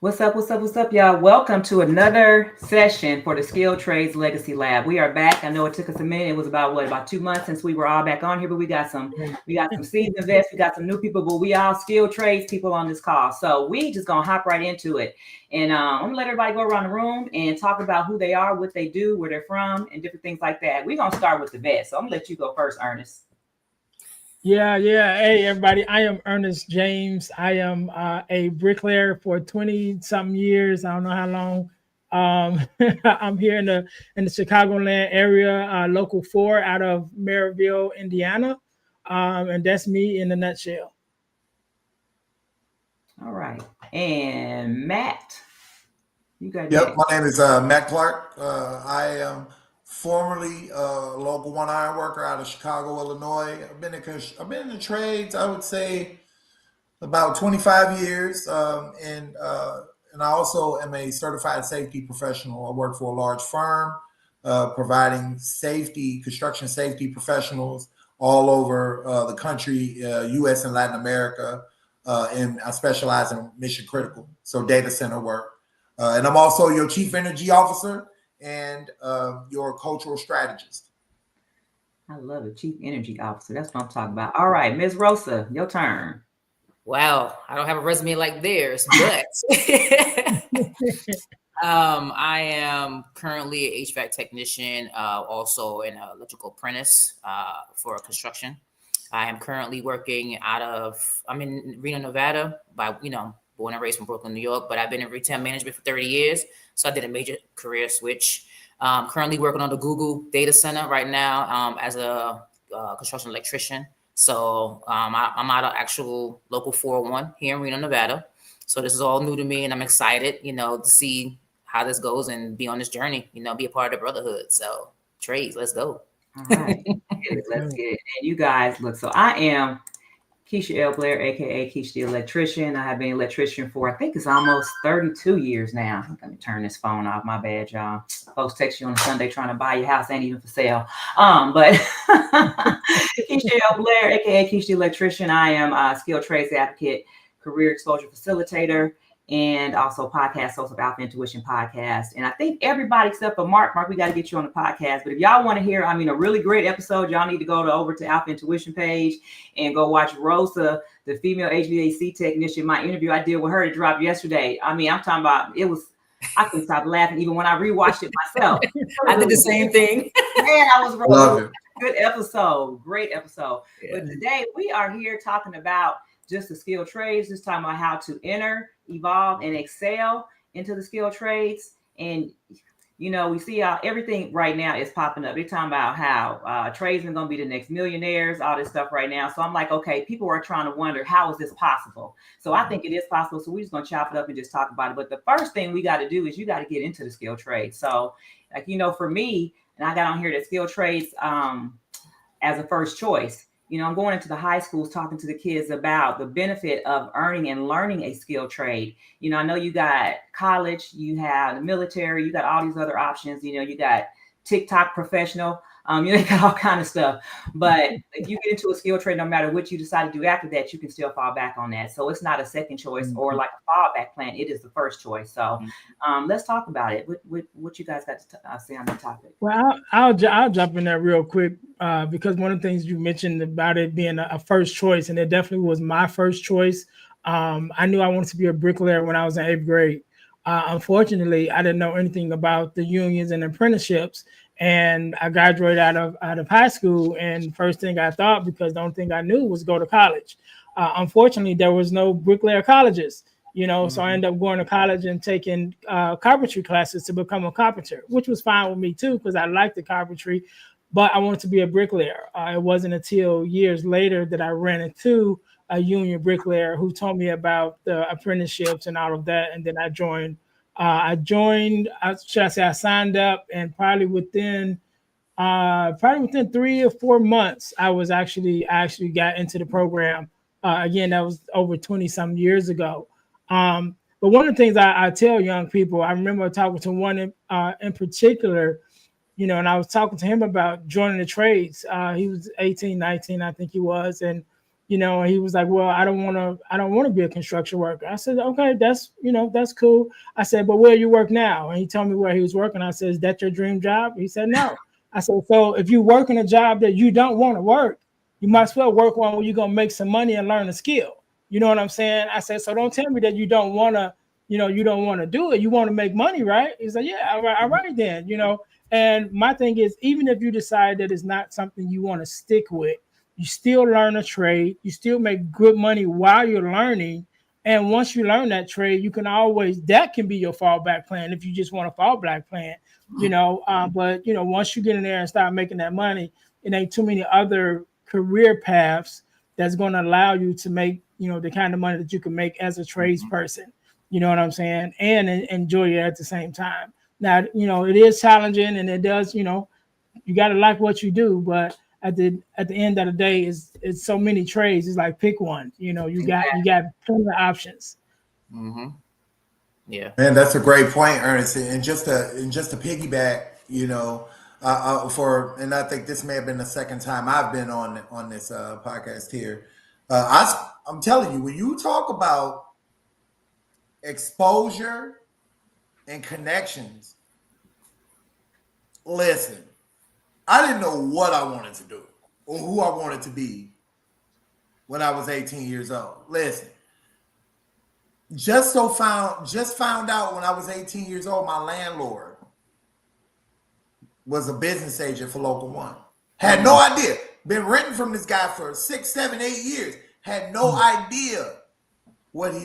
What's up? What's up? What's up, y'all? Welcome to another session for the Skilled Trades Legacy Lab. We are back. I know it took us a minute. It was about 2 months since we were all back on here, but we got some seasoned vets, we got some new people, but we all skilled trades people on this call. So we just gonna hop right into it, and I'm gonna let everybody go around the room and talk about who they are, what they do, where they're from, and different things like that. We're gonna start with the vets. So I'm gonna let you go first, Ernest. Yeah. Hey, everybody. I am Ernest James. I am a bricklayer for 20 something years. I don't know how long. I'm here in the Chicagoland area, local 4 out of Maryville, Indiana. And that's me in a nutshell. All right, and Matt, you got Yep, next. my name is Matt Clark. I am formerly a local one iron worker out of Chicago, Illinois. I've been in the trades. I would say about 25 years, and I also am a certified safety professional. I work for a large firm providing construction safety professionals all over the country, U.S. and Latin America, and I specialize in mission critical, so data center work. And I'm also your chief energy officer and your cultural strategist. I love it, Chief Energy Officer. That's what I'm talking about. All right, Ms. Rosa, your turn. Wow, I don't have a resume like theirs, but I am currently an HVAC technician, also an electrical apprentice for construction. I am currently working I'm in Reno, Nevada, born and raised from Brooklyn, New York, but I've been in retail management for 30 years. So I did a major career switch. Currently working on the Google data center right now as a construction electrician. So I'm out of actual local 401 here in Reno, Nevada. So this is all new to me, and I'm excited, to see how this goes and be on this journey, be a part of the brotherhood. So trades, let's go. All right, let's get it. And you guys, look, so I am Keisha L. Blair, aka Keisha the Electrician. I have been an electrician for I think it's almost 32 years now. Let me turn this phone off. My bad, y'all. Folks text you on a Sunday trying to buy your house, ain't even for sale. But Keisha L. Blair, aka Keisha the Electrician. I am a skilled trades advocate, career exposure facilitator, and also podcast host of Alpha Intuition Podcast. And I think everybody except for Mark, we got to get you on the podcast. But if y'all want to hear, a really great episode, y'all need to go over to Alpha Intuition page and go watch Rosa, the female HVAC technician. My interview I did with her to drop yesterday. I'm talking about, I couldn't stop laughing even when I rewatched it myself. I did the same thing. Man, I was wrong. Love it. Good episode. Great episode. Yeah. But today we are here talking about just the skilled trades, just talking about how to enter, evolve, and excel into the skilled trades. And, we see how everything right now is popping up. They're talking about how tradesmen going to be the next millionaires, all this stuff right now. So I'm like, okay, people are trying to wonder, how is this possible? So I think it is possible. So we're just going to chop it up and just talk about it. But the first thing we got to do is you got to get into the skilled trade. So, for me, and I got on here that skilled trades as a first choice. I'm going into the high schools talking to the kids about the benefit of earning and learning a skilled trade. I know you got college, you have the military, you got all these other options. You got TikTok professional, you got all kind of stuff. But if you get into a skilled trade, no matter what you decide to do after that, you can still fall back on that. So it's not a second choice or like a fallback plan. It is the first choice. So let's talk about it. What you guys got to say on the topic? Well, I'll jump in there real quick because one of the things you mentioned about it being a first choice, and it definitely was my first choice. I knew I wanted to be a bricklayer when I was in 8th grade. Unfortunately, I didn't know anything about the unions and apprenticeships, and I graduated out of high school. And first thing I thought, because the only thing I knew was go to college. Unfortunately, there was no bricklayer colleges. So I ended up going to college and taking carpentry classes to become a carpenter, which was fine with me too, because I liked the carpentry, but I wanted to be a bricklayer. It wasn't until years later that I ran into a union bricklayer who told me about the apprenticeships and all of that. And then I joined, I signed up, and probably within 3 or 4 months, I actually got into the program. Again, that was over 20 some years ago. But one of the things I tell young people, I remember talking to one in particular, and I was talking to him about joining the trades. He was 18, 19, I think he was. And And he was like, well, I don't want to be a construction worker. I said, okay, that's cool. I said, but where you work now? And he told me where he was working. I said, is that your dream job? He said, no. I said, so if you work in a job that you don't want to work, you might as well work one where you're going to make some money and learn a skill. You know what I'm saying? I said, so don't tell me that you don't want to, you don't want to do it. You want to make money, right? He's like, yeah, all right then, And my thing is, even if you decide that it's not something you want to stick with, you still learn a trade. You still make good money while you're learning. And once you learn that trade, you can always, that can be your fallback plan if you just want a fallback plan, But, once you get in there and start making that money, it ain't too many other career paths that's going to allow you to make, the kind of money that you can make as a tradesperson. You know what I'm saying? And enjoy it at the same time. Now, it is challenging, and it does, you got to like what you do, but at the end of the day, it's so many trades. It's like pick one. You got plenty of options. Mm-hmm. Yeah, man, that's a great point, Ernest. And just to piggyback, and I think this may have been the second time I've been on this podcast here. I'm telling you, when you talk about exposure and connections, listen, I didn't know what I wanted to do or who I wanted to be when I was 18 years old. Listen, just found out when I was 18 years old, my landlord was a business agent for Local One. Had no idea. Been renting from this guy for 6, 7, 8 years. Had no idea what he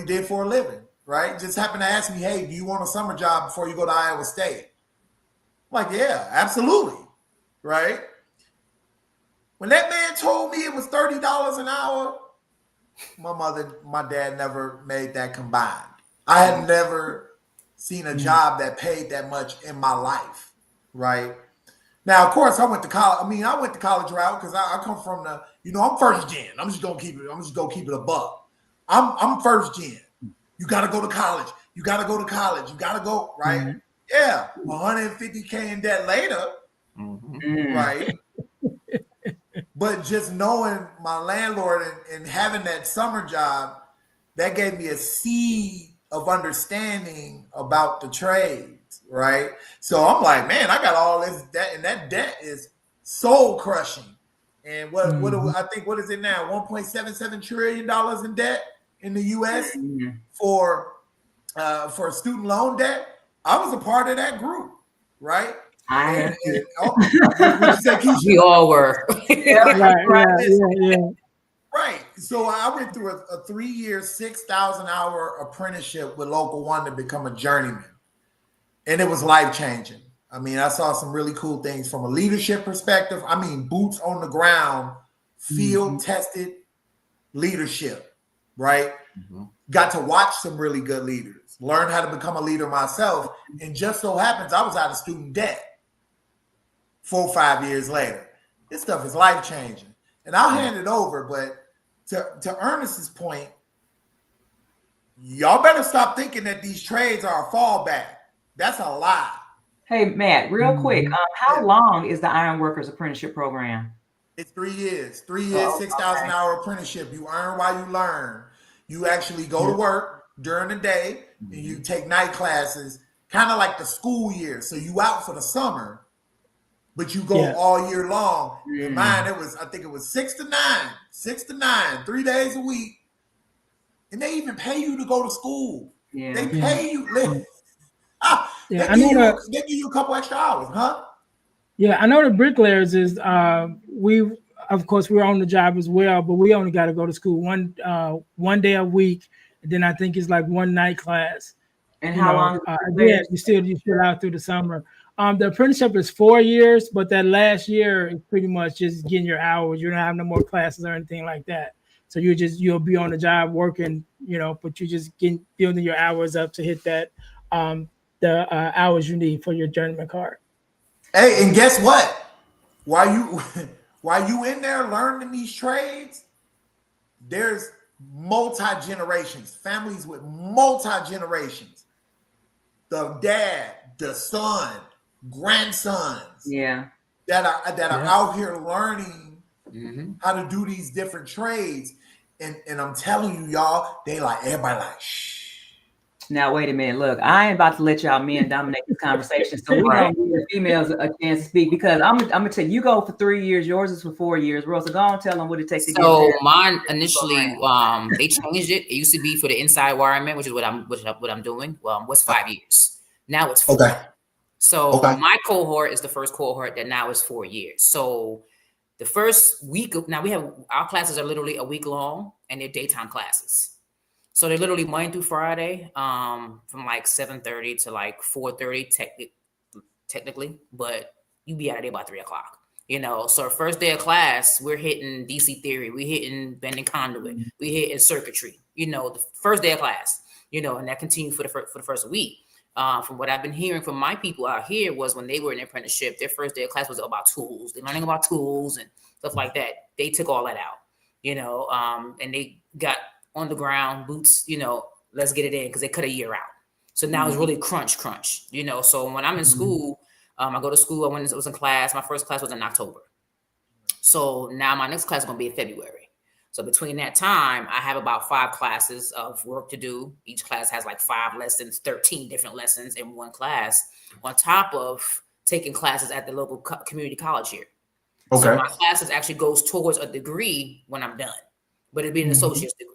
did for a living. Right? Just happened to ask me, hey, do you want a summer job before you go to Iowa State? I'm like, yeah, absolutely. Right? When that man told me it was $30 an hour, my dad never made that combined. I had never seen a job that paid that much in my life. Right? Now, of course, I went to college. I went the college route because I come from I'm first gen. I'm just gonna keep it a buck. I'm first gen. You got to go to college. You got to go to college. You got to go, right? Mm-hmm. Yeah. $150K in debt later, right? But just knowing my landlord and having that summer job, that gave me a seed of understanding about the trades, right? So I'm like, man, I got all this debt, and that debt is soul crushing. And what is it now? $1.77 trillion in debt in the U.S. for student loan debt. I was a part of that group, right? We all were. Right. So I went through a 3-year, 6,000-hour apprenticeship with Local One to become a journeyman. And it was life-changing. I saw some really cool things from a leadership perspective. Boots on the ground, field-tested leadership, right? Mm-hmm. Got to watch some really good leaders, learn how to become a leader myself. And just so happens I was out of student debt 4 or 5 years later. This stuff is life-changing. And I'll hand it over, but to Ernest's point, y'all better stop thinking that these trades are a fallback. That's a lie. Hey, Matt, real quick, how long is the Iron Workers Apprenticeship Program? It's 3 years. 3 years, 6,000-hour apprenticeship. You earn while you learn. You actually go to work during the day and you take night classes, kind of like the school year. So you out for the summer, but you go all year long. In mine, I think it was 6 to 9, 3 days a week. And they even pay you to go to school. Yeah. They pay you. They give you a couple extra hours, huh? Yeah, I know the bricklayers is of course, we're on the job as well, but we only got to go to school one day a week. And then I think it's like one night class. And how long? Again, you still out through the summer. The apprenticeship is 4 years, but that last year is pretty much just getting your hours. You don't have no more classes or anything like that. So you'll be on the job working, but you just building your hours up to hit that the hours you need for your journeyman card. Hey, and guess what? While you in there learning these trades, there's multi-generations, families with multi-generations. The dad, the son, grandsons, that are out here learning how to do these different trades. And I'm telling you, y'all, everybody like, shh. Now, wait a minute. Look, I ain't about to let y'all men dominate this conversation. So we're going to give the females a chance to speak, because I'm going to tell you, you go for 3 years. Yours is for 4 years. Rosa, go on and tell them what it takes to get So there. mine initially, they changed it. It used to be for the inside wireman, which is what I'm doing. Well, what's 5 years? Now it's 4. Okay. So my cohort is the first cohort that now is 4 years. So the first week now our classes are literally a week long, and they're daytime classes. So they're literally Monday through Friday, from like 7:30 to like 4:30 technically, but you be out of there by 3 o'clock. So first day of class, we're hitting DC theory, we're hitting bending conduit, we hitting circuitry. The first day of class. And that continued for the first week. From what I've been hearing from my people out here was when they were in apprenticeship, their first day of class was about tools. They're learning about tools and stuff like that. They took all that out, and they got on the ground boots, let's get it in, because they cut a year out. So now it's really crunch. So when I'm in school, I go to school. I was in class. My first class was in October. So now my next class is going to be in February. So between that time, I have about 5 classes of work to do. Each class has like 5 lessons, 13 different lessons in one class, on top of taking classes at the local community college here. Okay. So my classes actually goes towards a degree when I'm done, but it'd be an associate's degree.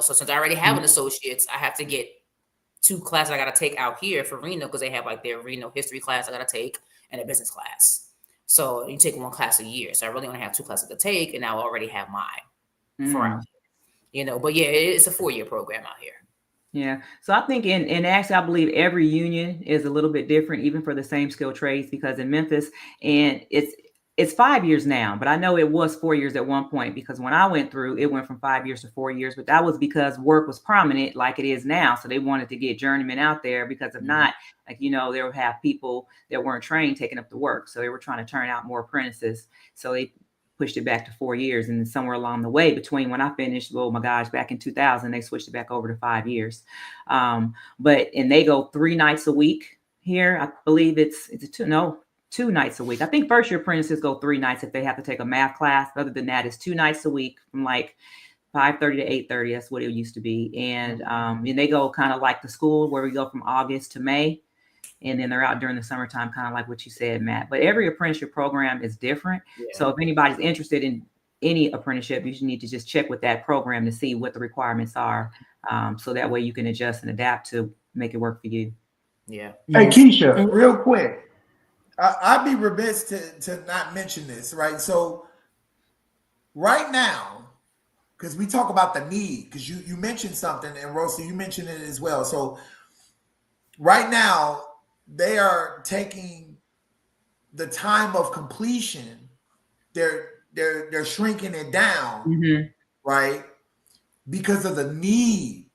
So since I already have an associate's, I have to get 2 classes I got to take out here for Reno, because they have like their Reno history class I got to take and a business class. So you take 1 class a year. So I really only have 2 classes to take, and I already have mine for out here. But yeah, it's a 4-year program out here. Yeah. So I think in actually, I believe every union is a little bit different, even for the same skill trades, because in Memphis, and it's 5 years now, but I know it was 4 years at one point, because when I went through, it went from 5 years to 4 years, but that was because work was prominent like it is now. So they wanted to get journeymen out there, because if not, like, they would have people that weren't trained taking up the work. So they were trying to turn out more apprentices. So they pushed it back to 4 years. And then somewhere along the way between when I finished, oh my gosh, back in 2000, they switched it back over to 5 years. And they go 3 nights a week here. I believe it's 2 nights a week. I think first year apprentices go 3 nights if they have to take a math class. Other than that, it's 2 nights a week from like 5:30 to 8:30. That's what it used to be. And they go kind of like the school, where we go from August to May. And then they're out during the summertime, kind of like what you said, Matt. But every apprenticeship program is different. Yeah. So if anybody's interested in any apprenticeship, you should need to just check with that program to see what the requirements are. So that way you can adjust and adapt to make it work for you. Yeah. Hey, Keisha, real quick. I'd be remiss to not mention this, right? So right now, because we talk about the need, because you mentioned something, and Rosa, you mentioned it as well. So right now, they are taking the time of completion. They're shrinking it down, right? Because of the need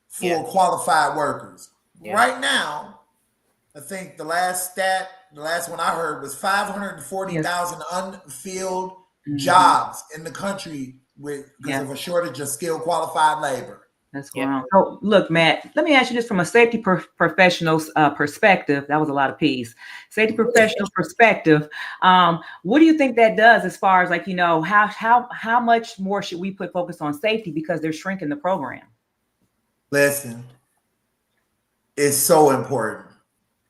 for qualified workers. Yeah. Right now, I think the last one I heard was 540,000 unfilled jobs in the country because of a shortage of skilled qualified labor. That's going on. So look, Matt, let me ask you this from a safety professional's perspective. That was a lot of P's. Safety professional perspective. What do you think that does as far as, like, how much more should we put focus on safety, because they're shrinking the program? Listen, it's so important.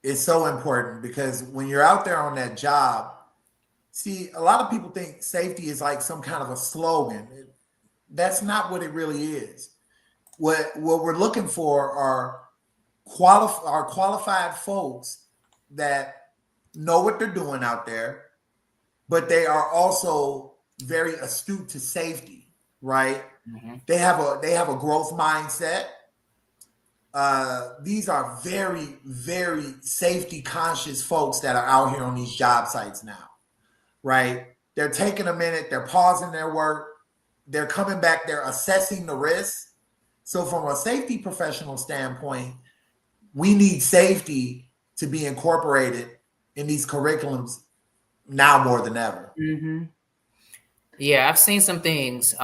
It's so important, because when you're out there on that job, see, a lot of people think safety is like some kind of a slogan. That's not what it really is. What we're looking for are qualified folks that know what they're doing out there, but they are also very astute to safety, right? They have a growth mindset. These are very, very safety conscious folks that are out here on these job sites now, right? They're taking a minute, they're pausing their work, they're coming back, they're assessing the risks. So from a safety professional standpoint, we need safety to be incorporated in these curriculums now more than ever. Yeah, I've seen some things,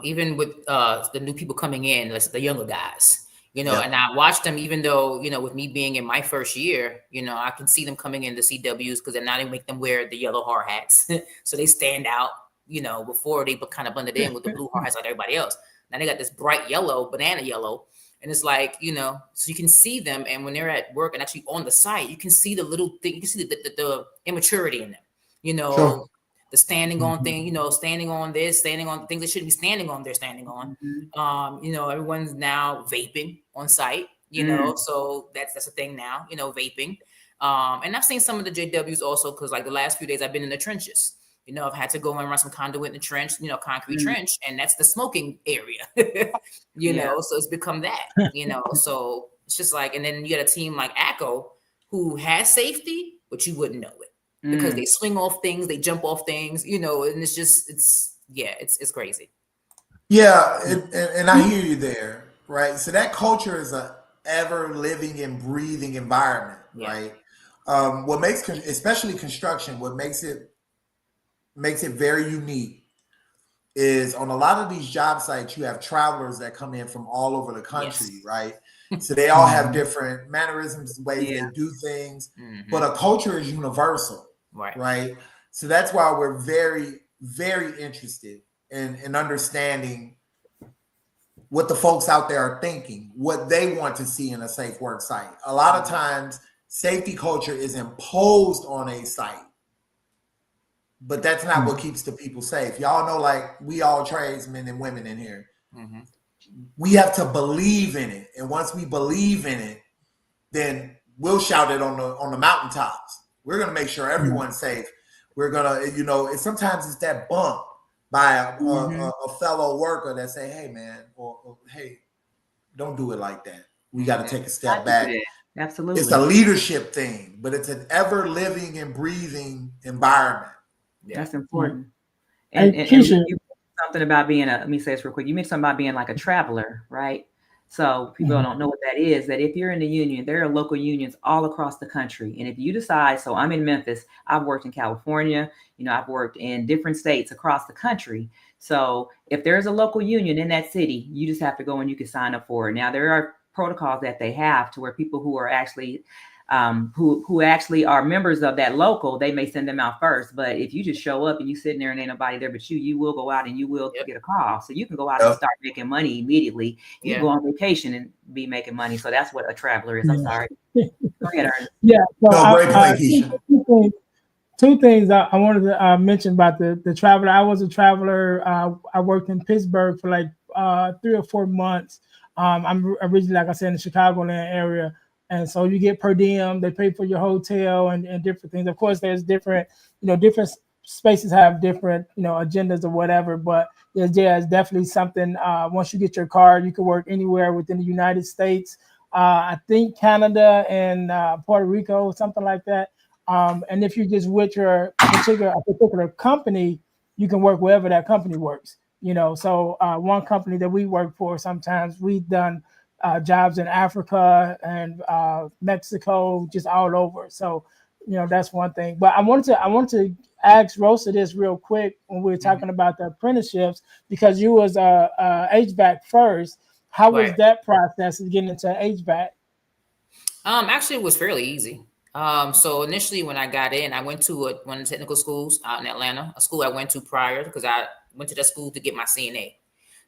even with the new people coming in, the younger guys, and I watch them, even though, with me being in my first year, I can see them coming in the CWs, because now they make them wear the yellow hard hats. So they stand out, You know, before they kind of blended in with the blue hearts like everybody else. Now they got this bright yellow, banana yellow. And it's like, you know, so you can see them. And when they're at work and actually on the site, you can see the little thing, you can see the immaturity in them, you know, Sure. the standing on thing, you know, standing on this, standing on things they shouldn't be standing on, they're standing on. You know, everyone's now vaping on site, you know, so that's a thing now, you know, vaping. And I've seen some of the JWs also, because like the last few days I've been in the trenches. You know, I've had to go and run some conduit in the trench, you know, concrete trench, and that's the smoking area, you know, so it's become that, you know, so it's just like, and then you got a team like ACO who has safety, but you wouldn't know it because they swing off things, they jump off things, you know, and it's just, it's crazy. Yeah, and I hear you there, right? So that culture is a ever living and breathing environment, right? What makes, especially construction, what makes it very unique is on a lot of these job sites, you have travelers that come in from all over the country, right? So they all have different mannerisms, ways they do things, but a culture is universal, right? So that's why we're very, very interested in understanding what the folks out there are thinking, what they want to see in a safe work site. A lot of times, safety culture is imposed on a site, but that's not what keeps the people safe. Y'all know, like, we all tradesmen and women in here. We have to believe in it. And once we believe in it, then we'll shout it on the mountaintops. We're going to make sure everyone's safe. We're going to, you know, and sometimes it's that bump by a fellow worker that say, hey, man, or hey, don't do it like that. We got to take a step back. Absolutely. It's a leadership thing, but it's an ever living and breathing environment. That's important. And you mentioned something about being let me say this real quick. You mentioned something about being like a traveler, right? So people don't know what that is, that if you're in the union, there are local unions all across the country. And if you decide, so I'm in Memphis, I've worked in California, you know, I've worked in different states across the country. So if there's a local union in that city, you just have to go and you can sign up for it. Now, there are protocols that they have to where people who are actually who actually are members of that local, they may send them out first. But if you just show up and you sitting there and ain't nobody there but you will go out and you will get a call. So you can go out and start making money immediately. You can go on vacation and be making money. So that's what a traveler is. I'm sorry. Go ahead, Ernest. Yeah. So two things I wanted to mention about the traveler. I was a traveler. I worked in Pittsburgh for like 3 or 4 months. I'm originally, like I said, in the Chicagoland area. And so you get per diem, they pay for your hotel and different things. Of course, there's different, you know, different spaces have different, you know, agendas or whatever. But it's definitely something. Once you get your card, you can work anywhere within the United States. I think Canada and Puerto Rico, something like that. And if you just with your particular company, you can work wherever that company works. You know, so one company that we work for, sometimes we've done jobs in Africa and Mexico, just all over. So, you know, that's one thing. But I wanted to ask Rosa this real quick when we were talking about the apprenticeships, because you was HVAC first. How was that process of getting into HVAC? Actually, it was fairly easy. So initially when I got in, I went to one of the technical schools out in Atlanta, a school I went to prior, because I went to that school to get my CNA.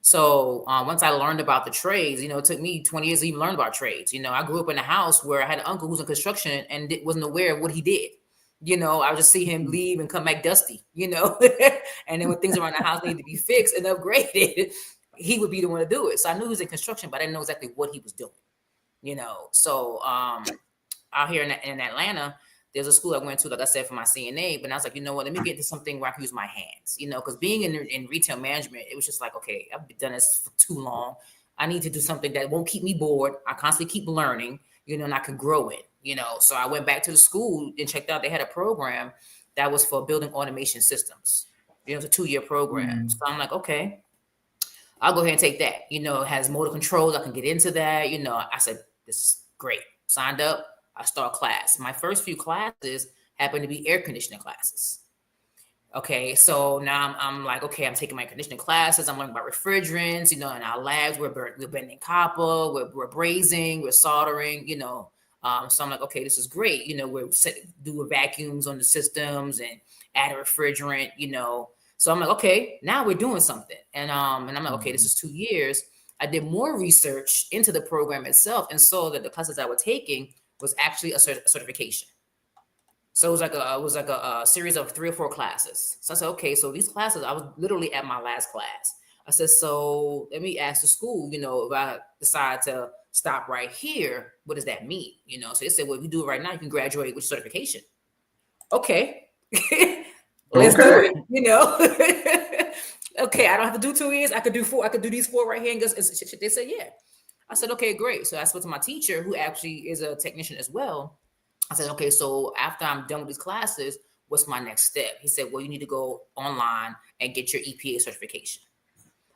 So once I learned about the trades, you know, it took me 20 years to even learn about trades. You know, I grew up in a house where I had an uncle who was in construction and wasn't aware of what he did. You know, I would just see him leave and come back dusty, you know, and then when things around the house needed to be fixed and upgraded, he would be the one to do it. So I knew he was in construction, but I didn't know exactly what he was doing, you know. So out here in Atlanta, there's a school I went to, like I said, for my CNA, but I was like, you know what, let me get to something where I can use my hands, you know, because being in retail management, it was just like, okay, I've done this for too long. I need to do something that won't keep me bored. I constantly keep learning, you know, and I can grow it, you know. So I went back to the school and checked out, they had a program that was for building automation systems. You know, it's a 2-year program. So I'm like, okay, I'll go ahead and take that. You know, it has motor controls. I can get into that. You know, I said, this is great. Signed up. I start class. My first few classes happened to be air conditioning classes. Okay, so now I'm like, okay, I'm taking my conditioning classes. I'm learning about refrigerants, you know, in our labs, we're bending copper, we're brazing, we're soldering, you know. So I'm like, okay, this is great. You know, we're doing vacuums on the systems and add a refrigerant, you know. So I'm like, okay, now we're doing something. And I'm like, okay, this is 2 years. I did more research into the program itself and saw that the classes I was taking was actually a certification. So it was like a series of 3 or 4 classes. So I said, okay, so these classes, I was literally at my last class. I said, so let me ask the school, you know, if I decide to stop right here, what does that mean? You know, so they said, well, if you do it right now, you can graduate with certification. Okay. Let's do it, you know. Okay, I don't have to do 2 years. I could do 4. I could do these 4 right here. And they said, yeah. I said, okay, great. So I spoke to my teacher, who actually is a technician as well. I said, okay, so after I'm done with these classes, what's my next step? He said, well, you need to go online and get your EPA certification.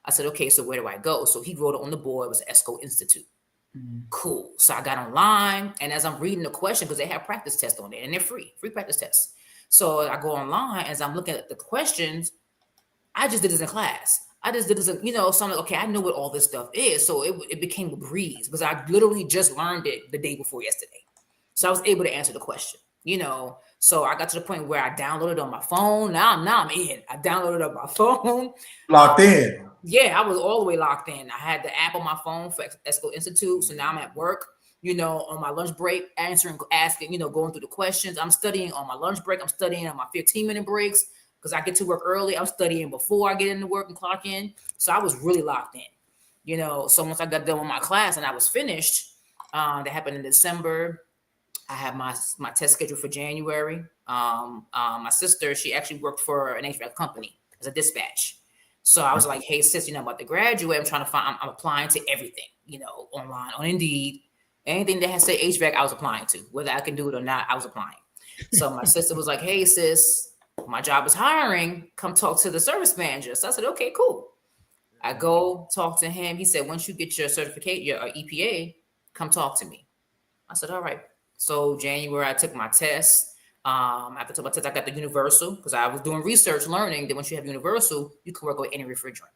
I said, okay, so where do I go? So he wrote it on the board. It was ESCO Institute. Cool. So I got online, and as I'm reading the question, because they have practice tests on it, and they're free practice tests. So I go online, as I'm looking at the questions, I just did this in class. I just did this, you know, so I'm like, okay, I know what all this stuff is. So it became a breeze because I literally just learned it the day before yesterday. So I was able to answer the question, you know. So I got to the point where I downloaded on my phone. Now I'm in. I downloaded on my phone. Locked in. Yeah, I was all the way locked in. I had the app on my phone for ESCO Institute. So now I'm at work, you know, on my lunch break, asking, you know, going through the questions. I'm studying on my lunch break. I'm studying on my 15-minute breaks because I get to work early. I'm studying before I get into work and clock in. So I was really locked in, you know. So once I got done with my class and I was finished, that happened in December. I have my test scheduled for January. My sister, she actually worked for an HVAC company as a dispatch. So I was like, hey, sis, you know, I'm about to graduate. I'm trying to find, I'm applying to everything, you know, online, on Indeed. Anything that has to say HVAC, I was applying to. Whether I can do it or not, I was applying. So my sister was like, hey, sis, my job is hiring. Come talk to the service manager. So I said, okay, cool. I go talk to him. He said, once you get your certificate, your EPA, come talk to me. I said, all right. So January, I took my test. After I took my test, I got the universal because I was doing research, learning that once you have universal, you can work with any refrigerant.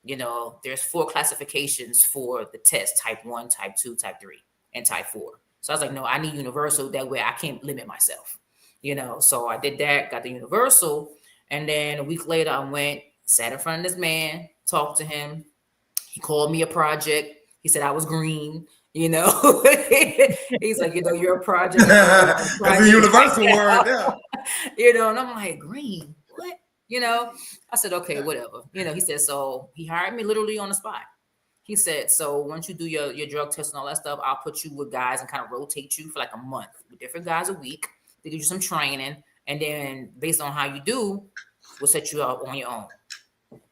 You know, there's 4 classifications for the test: type 1, type 2, type 3, and type 4. So I was like, no, I need universal. That way I can't limit myself. You know, so I did that, got the universal. And then a week later, I went, sat in front of this man, talked to him. He called me a project. He said I was green. You know, he's like, you know, you're a project. That's a universal word, yeah. You know, and I'm like, green, what? You know, I said, okay, whatever. You know, he said, so he hired me literally on the spot. He said, so once you do your drug test and all that stuff, I'll put you with guys and kind of rotate you for like a month with different guys a week. They give you some training. And then based on how you do, we'll set you up on your own.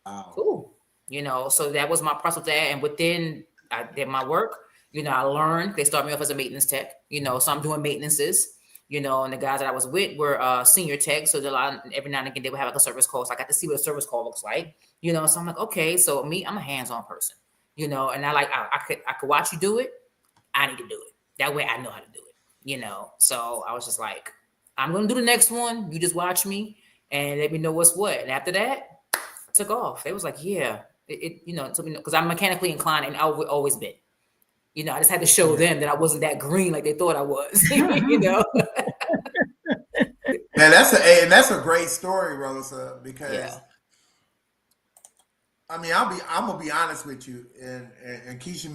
Wow. Cool. You know, so that was my process there. And within, I did my work. You know, I learned, they started me off as a maintenance tech, you know, so I'm doing maintenances, you know, and the guys that I was with were senior techs. So every now and again, they would have like a service call. So I got to see what a service call looks like, you know, so I'm like, okay, so me, I'm a hands-on person, you know, and I could watch you do it. I need to do it. That way I know how to do it, you know? So I was just like, I'm going to do the next one. You just watch me and let me know what's what. And after that, I took off. It was like, yeah, you know, because I'm mechanically inclined and I've always been. You know, I just had to show them that I wasn't that green like they thought I was, you know. Man, that's a great story, Rosa, because Yeah. I mean, I'm gonna be honest with you, and Keisha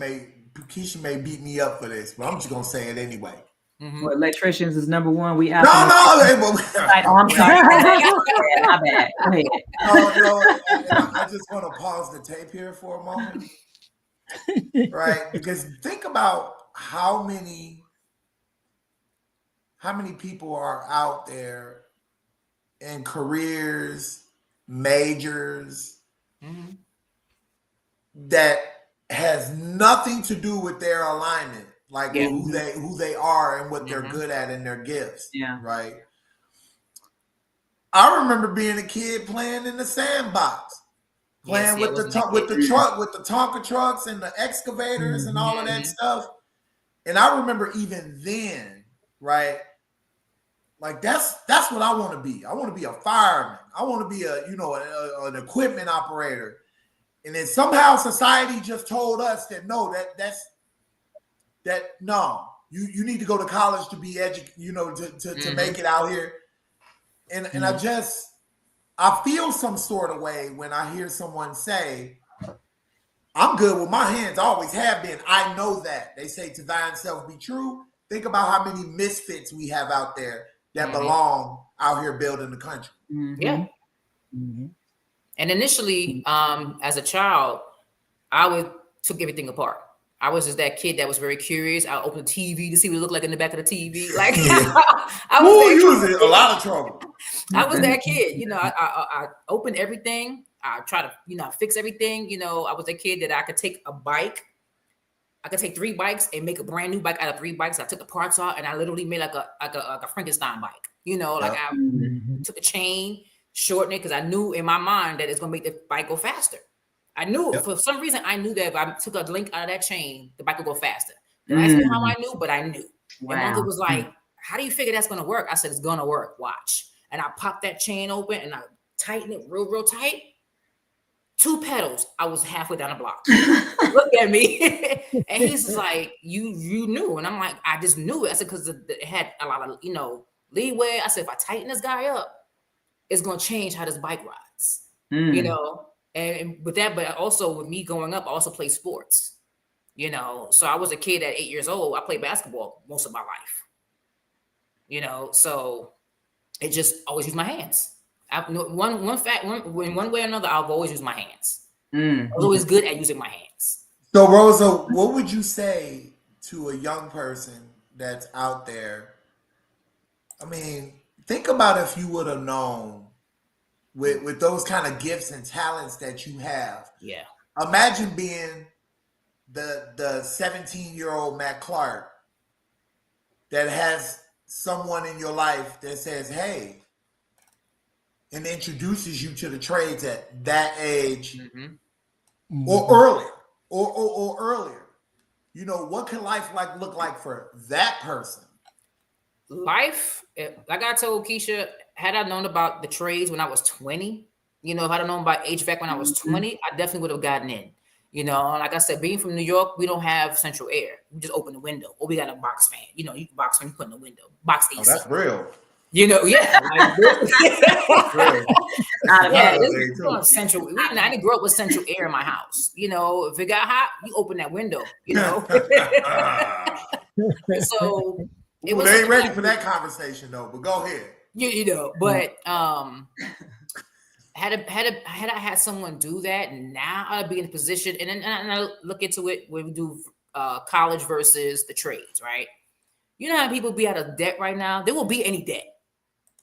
may beat me up for this, but I'm just gonna say it anyway. Mhm. Well, electricians is number one. We out. No, Oh, I'm sorry. My bad. Go ahead. I just want to pause the tape here for a moment. Right, because think about how many people are out there in careers, majors, that has nothing to do with their alignment, like who they are and what they're good at and their gifts. Yeah. Right. I remember being a kid playing in the sandbox. Playing with the Tonka trucks and the excavators and all of that stuff. And I remember even then, right? Like that's what I want to be. I want to be a fireman. I want to be an equipment operator. And then somehow society just told us that no, you need to go to college to be educated, to make it out here. And I just I feel some sort of way when I hear someone say, I'm good with my hands, always have been. I know that. They say to thine self be true. Think about how many misfits we have out there that belong out here building the country. Yeah. And initially, as a child, I took everything apart. I was just that kid that was very curious. I opened the TV to see what it looked like in the back of the TV. Like I was in a lot of trouble. I was that kid. You know, I opened everything. I try to, fix everything. You know, I was a kid that I could take a bike. I could take 3 bikes and make a brand new bike out of 3 bikes. I took the parts out and I literally made like a Frankenstein bike. You know, like I took a chain, shortened it because I knew in my mind that it's gonna make the bike go faster. I knew for some reason I knew that if I took a link out of that chain, the bike would go faster. Don't ask me how I knew, but I knew. Wow. And my uncle was like, "How do you figure that's gonna work?" I said, "It's gonna work. Watch." And I popped that chain open and I tightened it real tight. 2 pedals. I was halfway down the block. Look at me. And he's just like, you knew. And I'm like, I just knew it. I said, because it had a lot of, leeway. I said, if I tighten this guy up, it's going to change how this bike rides. And with that, but also with me growing up, I also played sports. So I was a kid at 8 years old. I played basketball most of my life. So it just always used my hands. One way or another, I've always used my hands. I was always good at using my hands. So, Rosa, what would you say to a young person that's out there? I mean, think about if you would have known with those kind of gifts and talents that you have. Yeah. Imagine being the 17-year-old Matt Clark that has someone in your life that says, "Hey," and introduces you to the trades at that age or earlier, or earlier. What can life look like for that person? Life, like I told Keisha, had I known about the trades when I was 20, if I'd have known about HVAC when I was 20, I definitely would have gotten in. Like I said, being from New York, we don't have central air. We just open the window, or we got a box fan. You can box fan, you put in the window, box AC. Oh, that's real. Yeah. Central. I didn't grow up with central air in my house. If it got hot, you open that window. So they ain't ready for that conversation though. But go ahead. But had I had someone do that, now I'd be in a position, and I look into it when we do college versus the trades, right? You know how people be out of debt right now? There won't be any debt.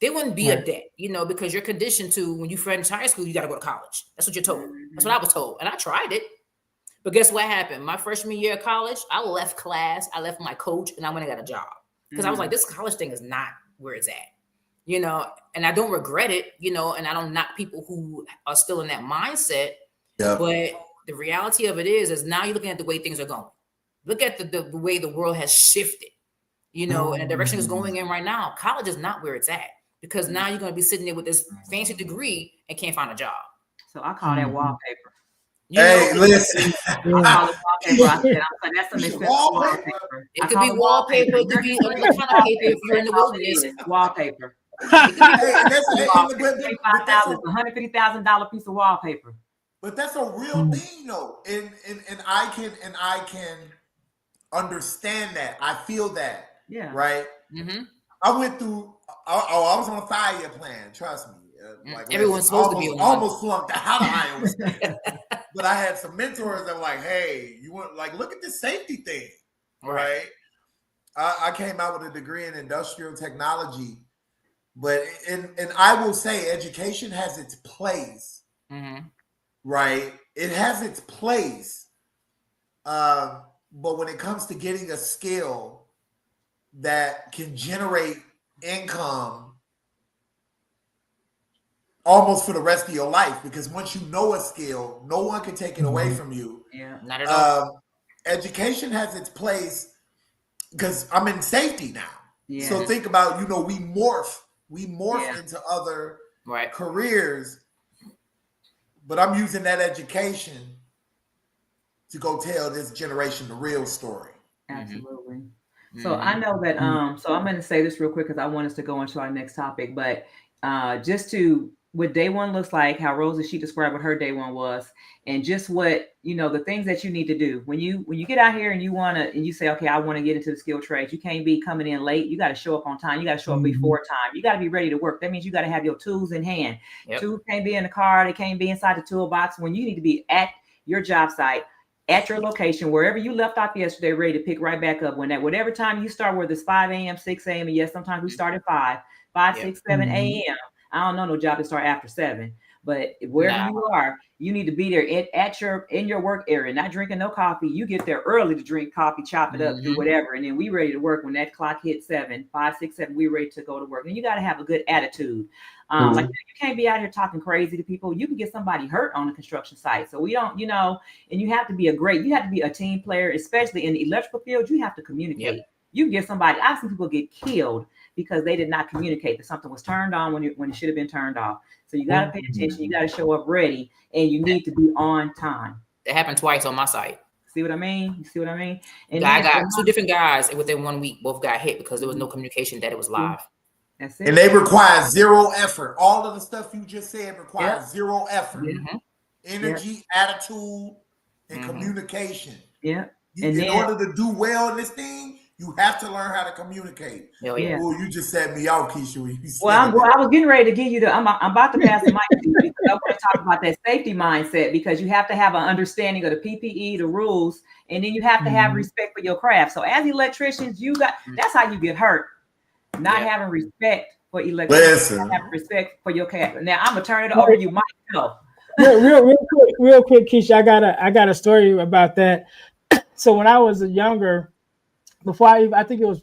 There wouldn't be a debt, because you're conditioned to, when you finish high school, you got to go to college. That's what you're told. That's what I was told. And I tried it. But guess what happened? My freshman year of college, I left class, I left my coach, and I went and got a job. Because I was like, this college thing is not where it's at, and I don't regret it, and I don't knock people who are still in that mindset. Yeah. But the reality of it is now you're looking at the way things are going. Look at the way the world has shifted, and the direction it's going in right now. College is not where it's at, because now you're going to be sitting there with this fancy degree and can't find a job. So I call that wallpaper. Listen. I call it wallpaper. I said, that's an expensive wallpaper. It could be wallpaper. It could be other kind of paper if you're in the wilderness. Wallpaper. $150,000 piece of wallpaper. But that's a real thing, though, and I can understand that. I feel that. Yeah. Right. Mm-hmm. I went through. I was on a 5-year plan. Trust me. Everyone's supposed to be on. Almost flunked out of Iowa State. But I had some mentors that were like, "Hey, you want look at this safety thing, right?" I came out with a degree in industrial technology, but and I will say, education has its place, right? It has its place, but when it comes to getting a skill that can generate income almost for the rest of your life, because once you know a skill, no one can take it away from you. Yeah, not at all. Education has its place, because I'm in safety now. Yeah. So think about, we morph into other careers, but I'm using that education to go tell this generation the real story. Absolutely. So I know that, so I'm going to say this real quick because I want us to go into our next topic, but just to what day one looks like, how Rosa, she described what her day one was, and just what, the things that you need to do when you get out here and you say, okay, I want to get into the skilled trades. You can't be coming in late. You got to show up on time. You got to show up before time. You got to be ready to work. That means you got to have your tools in hand. Yep. Tools can't be in the car. They can't be inside the toolbox. When you need to be at your job site, at your location, wherever you left off yesterday, ready to pick right back up. Whatever time you start, whether it's 5 a.m., 6 a.m., and yes, sometimes we start at 5, 6, 7 a.m. I don't know no job to start after 7, but wherever you are, you need to be there in your work area, not drinking no coffee. You get there early to drink coffee, chop it up, do whatever, and then we ready to work when that clock hits 7, 5, 6, 7. We ready to go to work, and you got to have a good attitude. Like you can't be out here talking crazy to people. You can get somebody hurt on the construction site. So we don't, and you have to be a team player, especially in the electrical field. You have to communicate. Yep. You can get somebody. I've seen people get killed because they did not communicate that something was turned on when it should have been turned off. So you got to pay attention. You got to show up ready, and you need to be on time. That happened twice on my site. See what I mean? You see what I mean? And I got 2 different guys within 1 week. Both got hit because there was no communication that it was live. That's it. And they require zero effort. All of the stuff you just said requires zero effort. Energy, attitude, and communication. Yeah. In order to do well in this thing, you have to learn how to communicate. Oh, yeah. Oh, you just set me out, Keisha. I was getting ready to give you I'm about to pass the mic to you because I want to talk about that safety mindset, because you have to have an understanding of the PPE, the rules, and then you have to have respect for your craft. So as electricians, that's how you get hurt. Not having respect for electricians, having respect for your craft. Now I'm gonna turn it over to you, Mike. Real quick, Keisha, I got a story about that. So when I was younger, I think it was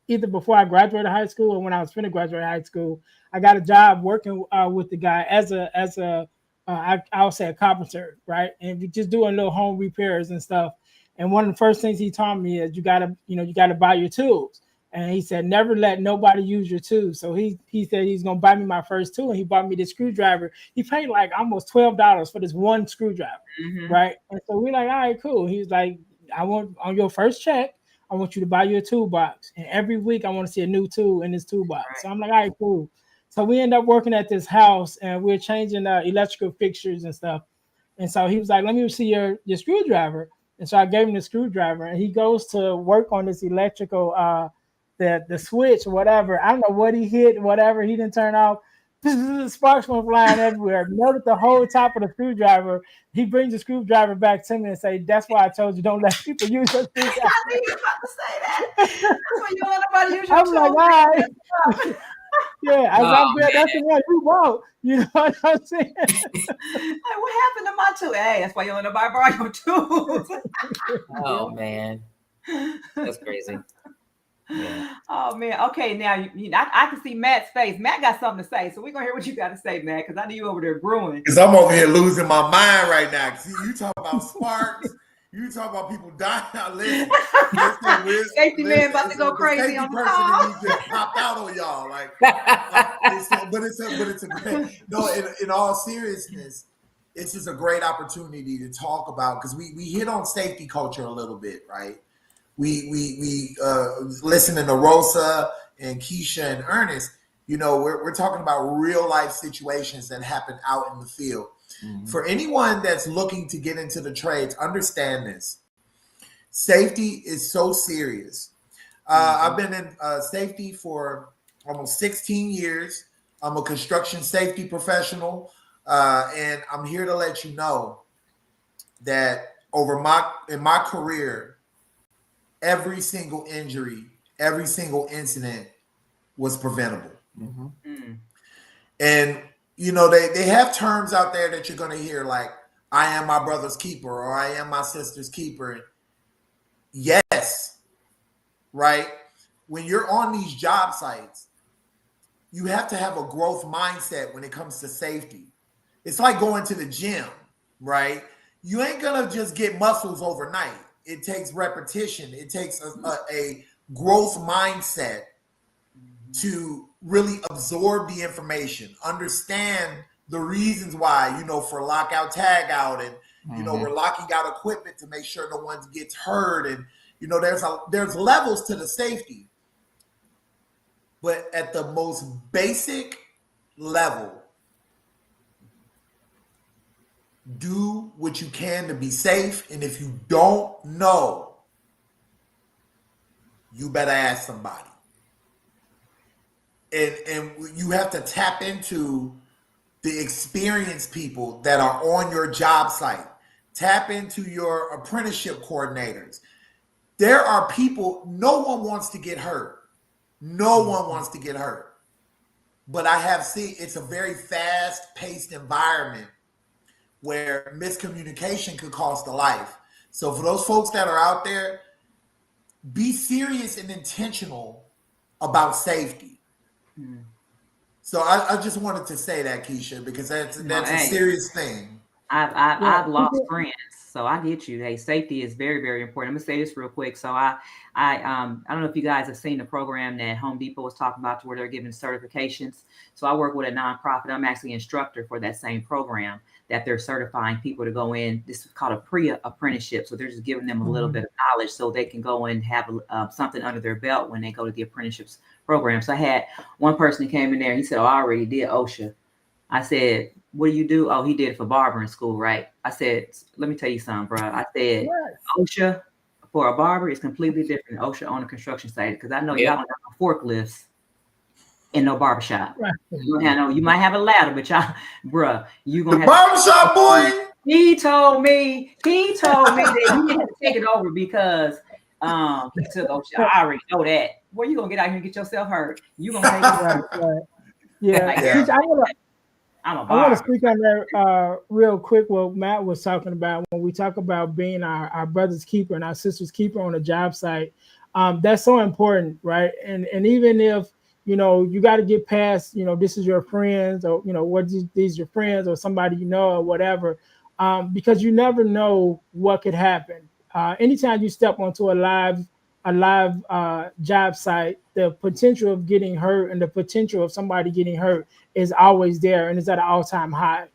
either before I graduated high school or when I was finna graduate high school, I got a job working with the guy as I'll say a carpenter, right? And we just doing little home repairs and stuff. And one of the first things he taught me is you gotta buy your tools. And he said, never let nobody use your tools. So he said he's gonna buy me my first tool, and he bought me this screwdriver. He paid like almost $12 for this one screwdriver, right? And so we're like, all right, cool. He's like, I want on your first check, I want you to buy you a toolbox, and every week I want to see a new tool in this toolbox. Right. So I'm like, all right, cool. So we end up working at this house, and we're changing electrical fixtures and stuff. And so he was like, let me see your screwdriver. And so I gave him the screwdriver, and he goes to work on this electrical the switch or whatever. I don't know what he hit, whatever he didn't turn off. Sparks went flying everywhere. Melted the whole top of the screwdriver. He brings the screwdriver back to me and say, "That's why I told you don't let people use your screwdriver." I knew you were about to say that. That's why you don't let nobody use your I'm like, all right. Yeah, that's the one you want. You know what I'm saying? Like, what happened to my tool? Hey, that's why you don't let nobody borrow your tools. Oh man, that's crazy. Yeah. Oh man. Okay, now I can see Matt's face. Matt got something to say, so we're gonna hear what you got to say, Matt, because I know you over there brewing. Because I'm over here losing my mind right now. See, you talk about sparks, you talk about people dying. Now, listen, safety man about to go crazy on the call. He just popped out on y'all, like. But it's a great. No, in all seriousness, it's just a great opportunity to talk about, because we hit on safety culture a little bit, right? We listening to Rosa and Keisha and Ernest, we're talking about real life situations that happen out in the field. For anyone that's looking to get into the trades, understand this. Safety is so serious. I've been in safety for almost 16 years. I'm a construction safety professional, and I'm here to let you know that in my career, every single injury, every single incident was preventable. And, they have terms out there that you're going to hear, like, I am my brother's keeper, or I am my sister's keeper. Yes, right? When you're on these job sites, you have to have a growth mindset when it comes to safety. It's like going to the gym, right? You ain't going to just get muscles overnight. It takes repetition. It takes a growth mindset to really absorb the information, understand the reasons why, for lockout, tag out, and, we're locking out equipment to make sure no one gets hurt. And, there's levels to the safety. But at the most basic level, do what you can to be safe. And if you don't know, you better ask somebody. And you have to tap into the experienced people that are on your job site. Tap into your apprenticeship coordinators. There are people, no one wants to get hurt. No one wants to get hurt. But I have seen it's a very fast-paced environment where miscommunication could cost a life. So for those folks that are out there, be serious and intentional about safety. So I just wanted to say that, Keisha, because that's a serious thing. I've lost friends, so I get you. Hey, safety is very, very important. I'm gonna say this real quick. So I don't know if you guys have seen the program that Home Depot was talking about, to where they're giving certifications. So I work with a nonprofit. I'm actually an instructor for that same program that they're certifying people to go in. This is called a pre-apprenticeship. So they're just giving them a little bit of knowledge so they can go and have something under their belt when they go to the apprenticeships program. So I had one person who came in there. He said, "Oh, I already did OSHA." I said, "What do you do?" "Oh, he did it for barbering school, right?" I said, "Let me tell you something, bro." I said, OSHA for a barber is completely different than OSHA on a construction site, because I know y'all don't have no forklifts in no barbershop. Right. You might have a ladder, but y'all, bruh, you gonna have barbershop boy. He told me that he had to take it over because he took OSHA. I already know that. Where you gonna get out here and get yourself hurt? You gonna take it over. Yeah. I want to speak on that real quick. What Matt was talking about when we talk about being our brother's keeper and our sister's keeper on a job site. That's so important, right? And even if you got to get past, this is your friends, or these your friends or somebody or whatever, because you never know what could happen. Anytime you step onto a live job site, the potential of getting hurt and the potential of somebody getting hurt is always there, and it's at an all-time high.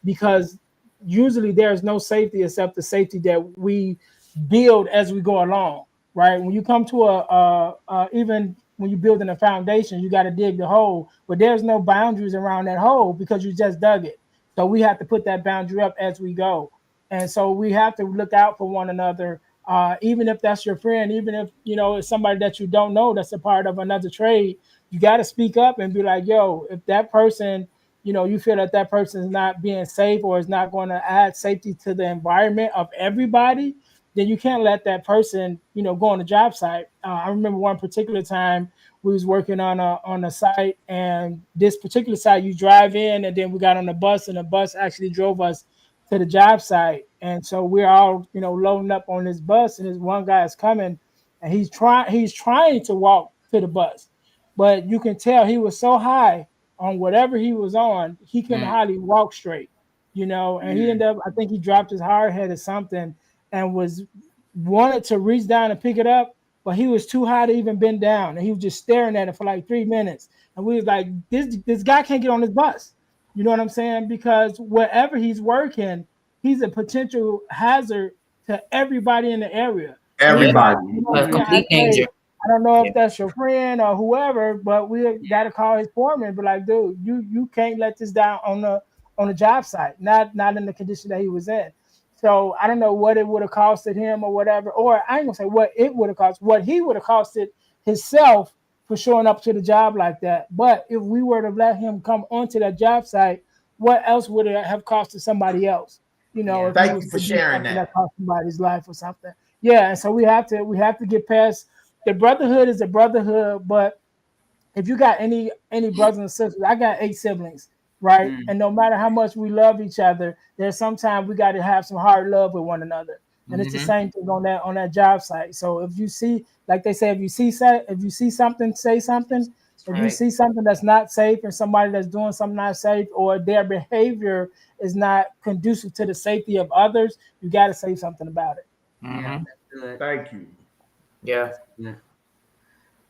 Because usually there's no safety except the safety that we build as we go along, right? When you come to even when you're building a foundation, you got to dig the hole, but there's no boundaries around that hole because you just dug it. So we have to put that boundary up as we go. And so we have to look out for one another. Even if that's your friend, even if it's somebody that you don't know that's a part of another trade, you got to speak up and be like, yo, if that person, you feel that person is not being safe or is not going to add safety to the environment of everybody, then you can't let that person, go on the job site. I remember one particular time we was working on a site, and this particular site, you drive in and then we got on the bus, and the bus actually drove us to the job site. And so we're all, loading up on this bus, and this one guy is coming, and he's trying to walk to the bus, but you can tell he was so high on whatever he was on, he couldn't hardly walk straight, and he ended up, I think he dropped his hard head or something, and wanted to reach down and pick it up, but he was too high to even bend down, and he was just staring at it for like 3 minutes. And we was like, this guy can't get on this bus. You know what I'm saying? Because wherever he's working, he's a potential hazard to everybody in the area. Everybody. Complete danger. I don't know if that's your friend or whoever, but we got to call his foreman and be like, dude, you can't let this down on the job site, not in the condition that he was in. So I don't know what it would have costed him or whatever, or I ain't gonna say what it would have cost, what he would have costed himself for showing up to the job like that. But if we were to let him come onto that job site, what else would it have costed somebody else? Thank you for sharing that cost somebody's life or something. Yeah, and so we have to get past. The brotherhood is a brotherhood, but if you got any brothers and sisters, I got 8 siblings, right? And no matter how much we love each other, there's sometimes we got to have some hard love with one another. And it's the same thing on that job site. So if you see, like they say, if you see something, say something. If you see something that's not safe and somebody that's doing something not safe, or their behavior is not conducive to the safety of others, you got to say something about it. Yeah, that's good. Thank you. Yeah.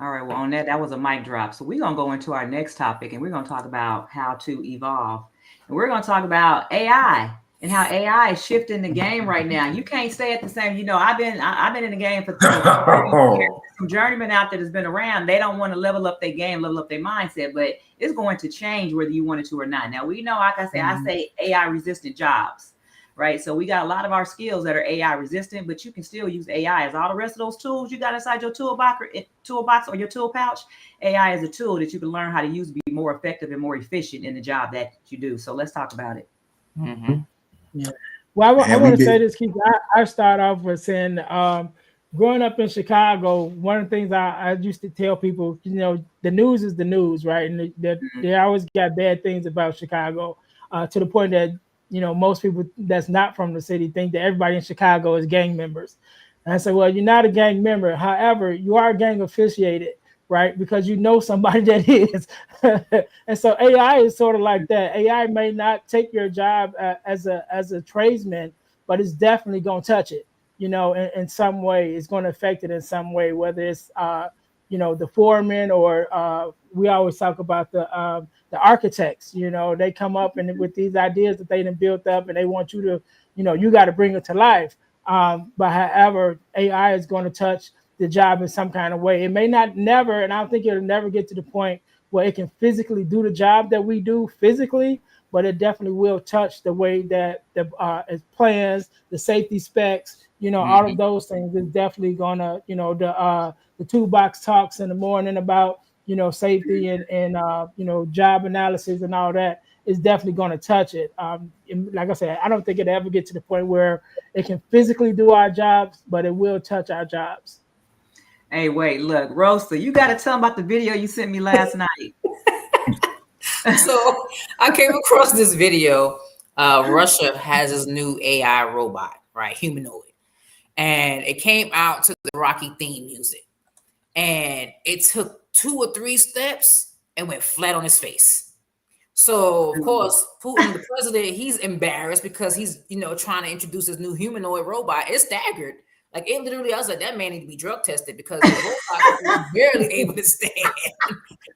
All right. Well, on that was a mic drop. So we're going to go into our next topic, and we're going to talk about how to evolve. And we're going to talk about AI and how AI is shifting the game right now. You can't stay at the same. I've been in the game for 30 years. Some journeymen out there that's been around. They don't want to level up their game, level up their mindset, but it's going to change whether you want it to or not. Now we know, like I say, I say AI resistant jobs. right? So we got a lot of our skills that are AI resistant, but you can still use AI as all the rest of those tools you got inside your toolbox or your tool pouch. AI is a tool that you can learn how to use to be more effective and more efficient in the job that you do. So let's talk about it. Mm-hmm. Yeah. Well, I want to say this, Keith. I start off with saying, growing up in Chicago, one of the things I used to tell people, you know, the news is the news, right? And they always got bad things about Chicago, to the point that, you know, most people that's not from the city think that everybody in Chicago is gang members. And I said, well, you're not a gang member. However, you are gang officiated, right? Because you know somebody that is. And so AI is sort of like that. AI may not take your job as a tradesman, but it's definitely going to touch it, you know, in some way. It's going to affect it in some way, whether it's, you know, the foreman or we always talk about the architects, you know, they come up and with these ideas that they done built up and they want you to, you know, you got to bring it to life. But however, AI is going to touch the job in some kind of way. It may not never, and I don't think it'll never get to the point where it can physically do the job that we do physically, but it definitely will touch the way that the plans, the safety specs, you know, all of those things is definitely gonna, you know, the toolbox talks in the morning about, you know, safety and you know, job analysis and all that is definitely going to touch it. Like I said, I don't think it'll ever get to the point where it can physically do our jobs, but it will touch our jobs. Hey, wait, look, Roaster, you got to tell them about the video you sent me last night. So I came across this video. Russia has this new AI robot, right? Humanoid. And it came out to the Rocky theme music. And it took 2 or 3 steps and went flat on his face. So, of course, Putin, the president, he's embarrassed because he's, you know, trying to introduce this new humanoid robot. It's staggered. Like, it literally, I was like, that man needs to be drug tested because the robot was barely able to stand.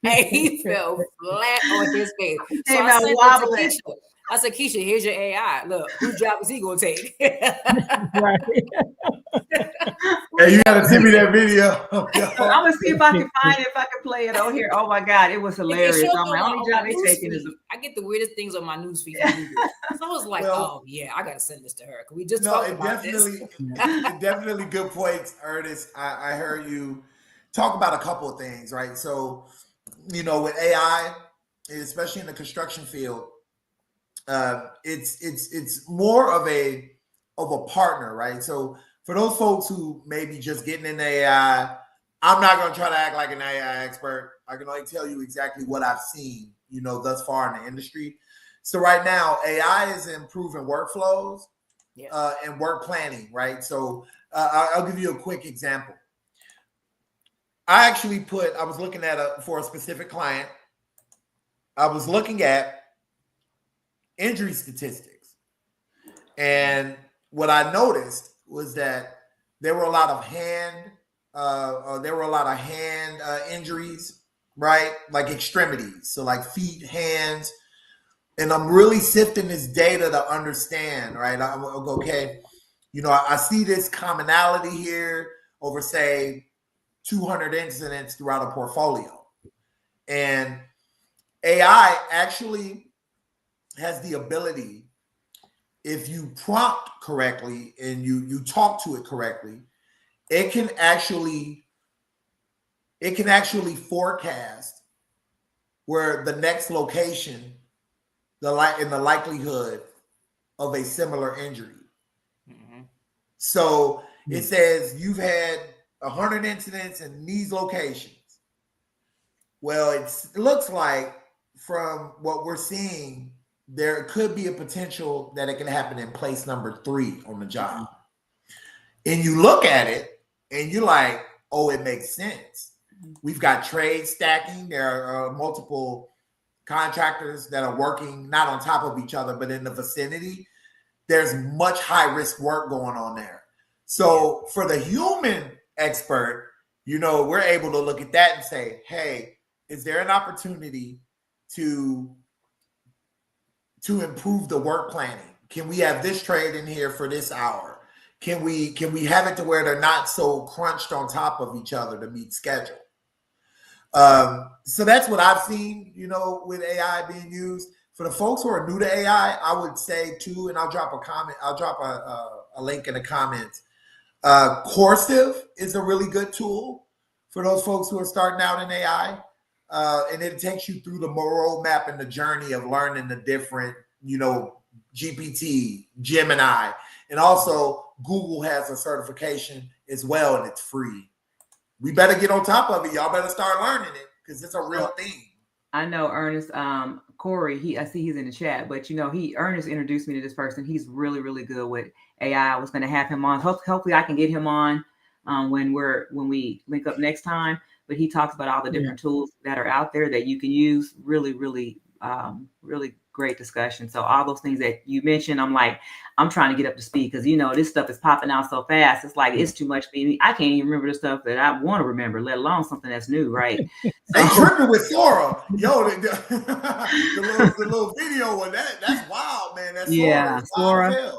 And he fell flat on his face. So I said, Keisha, here's your AI. Look, whose job is he going to take? Right. Hey, you got to send me that video. I'm going to see if I can find it, if I can play it on here. Oh, my God. It was hilarious. My only job they're taking is... I get the weirdest things on my news feed. So I was like, oh, yeah, I got to send this to her. Can we just talk about this? Definitely good points, Ernest. I heard you talk about a couple of things, right? So, you know, with AI, especially in the construction field, it's more of a partner, right? So for those folks who may be just getting into AI, I'm not going to try to act like an AI expert. I can only tell you exactly what I've seen, you know, thus far in the industry. So right now, AI is improving workflows and work planning, right? So I'll give you a quick example. I was looking at for a specific client, I was looking at injury statistics. And what I noticed was that there were a lot of hand injuries, right? Like extremities. So like feet, hands. And I'm really sifting this data to understand, right? I'm okay. You know, I see this commonality here over, say, 200 incidents throughout a portfolio. And AI actually has the ability, if you prompt correctly and you talk to it correctly, it can actually forecast where the next location, in the likelihood of a similar injury. Mm-hmm. So it says you've had 100 incidents in these locations. Well, it looks like from what we're seeing, there could be a potential that it can happen in place number 3 on the job. And you look at it and you're like, oh, it makes sense. We've got trade stacking. There are multiple contractors that are working not on top of each other, but in the vicinity. There's much high risk work going on there. So for the human expert, you know, we're able to look at that and say, hey, is there an opportunity to improve the work planning? Can we have this trade in here for this hour? Can we have it to where they're not so crunched on top of each other to meet schedule? So that's what I've seen, you know, with AI being used. For the folks who are new to AI, I would say too, and I'll drop a comment. I'll drop a link in the comments. Coursive is a really good tool for those folks who are starting out in AI. And it takes you through the roadmap and the journey of learning the different, GPT, Gemini, and also Google has a certification as well, and it's free. We better get on top of it. Y'all better start learning it because it's a real thing. I know Ernest, Corey, I see he's in the chat, but Ernest introduced me to this person. He's really, really good with AI. I was going to have him on. Hopefully I can get him on when we link up next time. But he talks about all the different tools that are out there that you can use. Really, really, really great discussion. So all those things that you mentioned, I'm trying to get up to speed because this stuff is popping out so fast. It's like it's too much for me. I can't even remember the stuff that I want to remember, let alone something that's new, right? They tripping with Sora. Yo, the little video one, that's wild, man. That's Sora.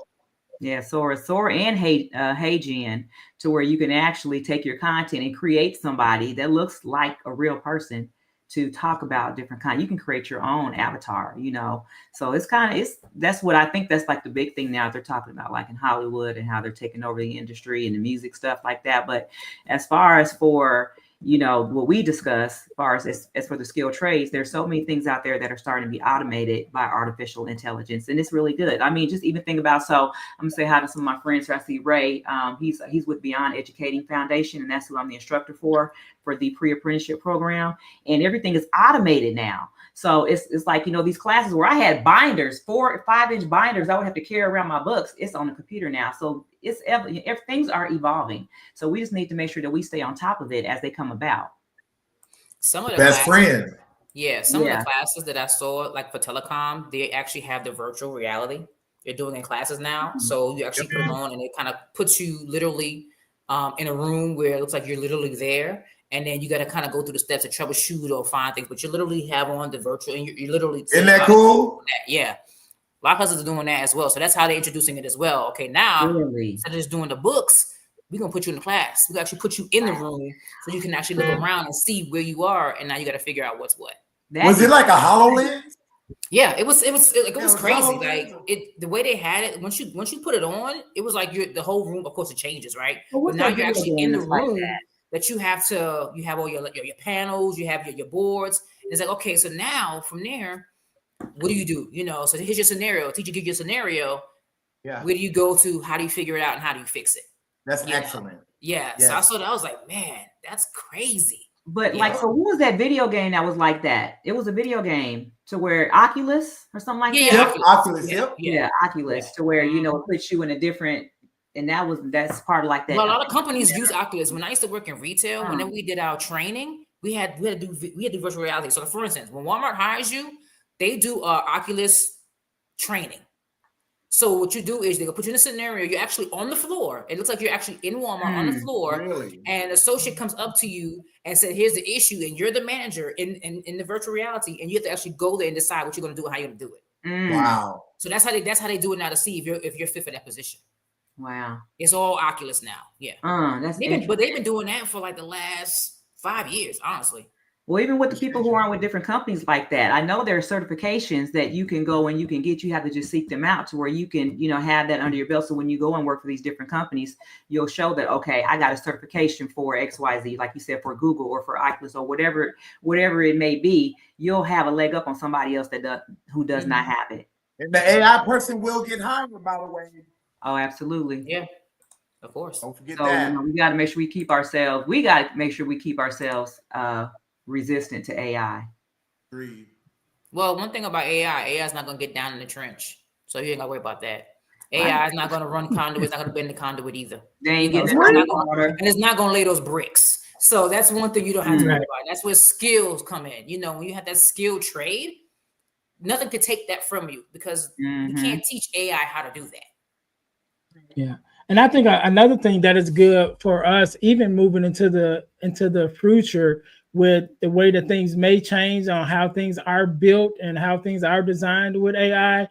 Yeah, Sora and HeyGen, to where you can actually take your content and create somebody that looks like a real person to talk about different kinds. You can create your own avatar, So that's what I think that's like the big thing now they're talking about, like in Hollywood and how they're taking over the industry and the music stuff like that. But as far as for what we discuss as far as for the skilled trades, there's so many things out there that are starting to be automated by artificial intelligence. And it's really good. I mean, just even think about, so I'm gonna say hi to some of my friends. I see Ray, he's with Beyond Educating Foundation, and that's who I'm the instructor for the pre-apprenticeship program. And everything is automated now. So it's like, these classes where I had binders, 4 or 5 inch binders, I would have to carry around my books. It's on the computer now. So things are evolving. So we just need to make sure that we stay on top of it as they come about. Some of the best friend. Yeah. Some of the classes that I saw, like for telecom, they actually have the virtual reality they're doing in classes now. So you actually put it on and it kind of puts you literally in a room where it looks like you're literally there. And then you got to kind of go through the steps to troubleshoot or find things, but you literally have on the virtual and you're literally. Isn't that cool? Yeah. A lot of classes are doing that as well. So that's how they're introducing it as well. Okay, now instead of just doing the books, we're going to put you in the class. We actually put you in the room so you can actually look around and see where you are. And now you got to figure out what's what. Was it like a HoloLens? Yeah, it was crazy. Like the way they had it, once you put it on, it was like the whole room, of course it changes, right? But now you're actually in the room. That you have all your panels, you have your boards. And it's like, okay, so now from there, what do you do? So here's your scenario. Teacher give you a scenario. Yeah. Where do you go to? How do you figure it out? And how do you fix it? That's excellent. Yeah. Yes. So I saw that. I was like, man, that's crazy. But so what was that video game that was like that? It was a video game to where Oculus or something like that? Yeah, Oculus. Yeah, Oculus to where, it puts you in a different. And that's part of like that. Well, a lot of companies use Oculus. When I used to work in retail, whenever we did our training, we had to do virtual reality. So, for instance, when Walmart hires you, they do Oculus training. So what you do is they go put you in a scenario. You're actually on the floor. It looks like you're actually in Walmart on the floor. Really? And an associate comes up to you and said, "Here's the issue," and you're the manager in the virtual reality, and you have to actually go there and decide what you're going to do and how you're going to do it. Wow. So that's how they do it now to see if you're fit for that position. Wow. It's all Oculus now. Yeah. But they've been doing that for like the last 5 years, honestly. Well, even with the people who aren't with different companies like that, I know there are certifications that you can go and you can get. You have to just seek them out to where you can, have that under your belt. So when you go and work for these different companies, you'll show that, okay, I got a certification for XYZ, like you said, for Google or for Oculus or whatever it may be. You'll have a leg up on somebody else who does not have it. And the AI person will get hired, by the way. Oh, absolutely. Yeah, of course. Don't forget that. We got to make sure we keep ourselves. We got to make sure we keep ourselves resistant to AI. Agreed. Well, one thing about AI is not going to get down in the trench, so you ain't got to worry about that. AI is not going to run conduit. It's not going to bend the conduit either. They ain't getting water, and it's not going to lay those bricks. So that's one thing you don't have to worry about. That's where skills come in. When you have that skilled trade, nothing could take that from you because you can't teach AI how to do that. Yeah. And I think another thing that is good for us, even moving into the future with the way that things may change on how things are built and how things are designed with AI,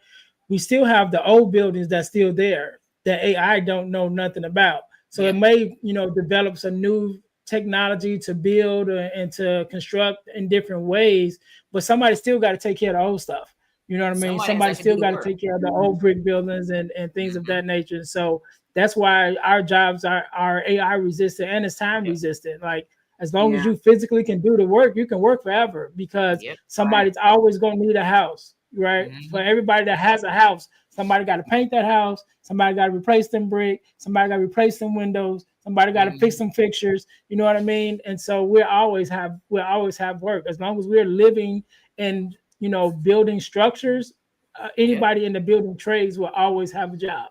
we still have the old buildings that's still there that AI don't know nothing about. So it may, develop some new technology to build and to construct in different ways, but somebody still got to take care of the old stuff. You know what I mean? Somebody has Somebody actually still do got the to work. take care of the old brick buildings and things of Mhm. that nature. So that's why our jobs are AI resistant and it's time Yep. resistant. Like as long as Yeah. you physically can do the work, you can work forever because Yep. somebody's always going to need a house, right? Mhm. For everybody that has a house, somebody got to paint that house. Somebody got to replace them brick. Somebody got to replace some windows. Somebody got to fix some fixtures. You know what I mean? And so we'll always have work as long as we're living in, building structures. Anybody in the building trades will always have a job.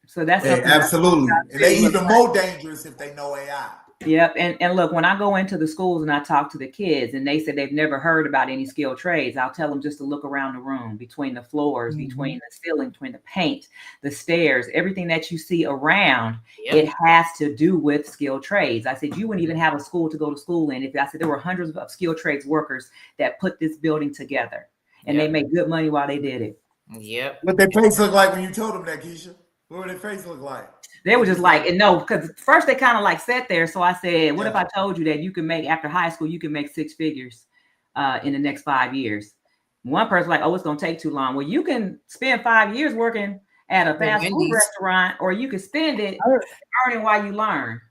So that's Hey, something that absolutely. And they look even more dangerous if they know AI. Yep. And look, when I go into the schools and I talk to the kids and they say they've never heard about any skilled trades, I'll tell them just to look around the room, between the floors, between the ceiling, between the paint, the stairs, everything that you see around, it has to do with skilled trades. I said, you wouldn't even have a school to go to school in. If I said there were hundreds of skilled trades workers that put this building together and they made good money while they did it. Yep. What their face look like when you told them that, Keisha? What would their face look like? They were just like, and no, because first they kind of like sat there. So I said, what if I told you that you can make, after high school, you can make 6 figures in the next 5 years? One person like, oh, it's going to take too long. Well, you can spend 5 years working at a fast food restaurant, or you can spend it earning while you learn.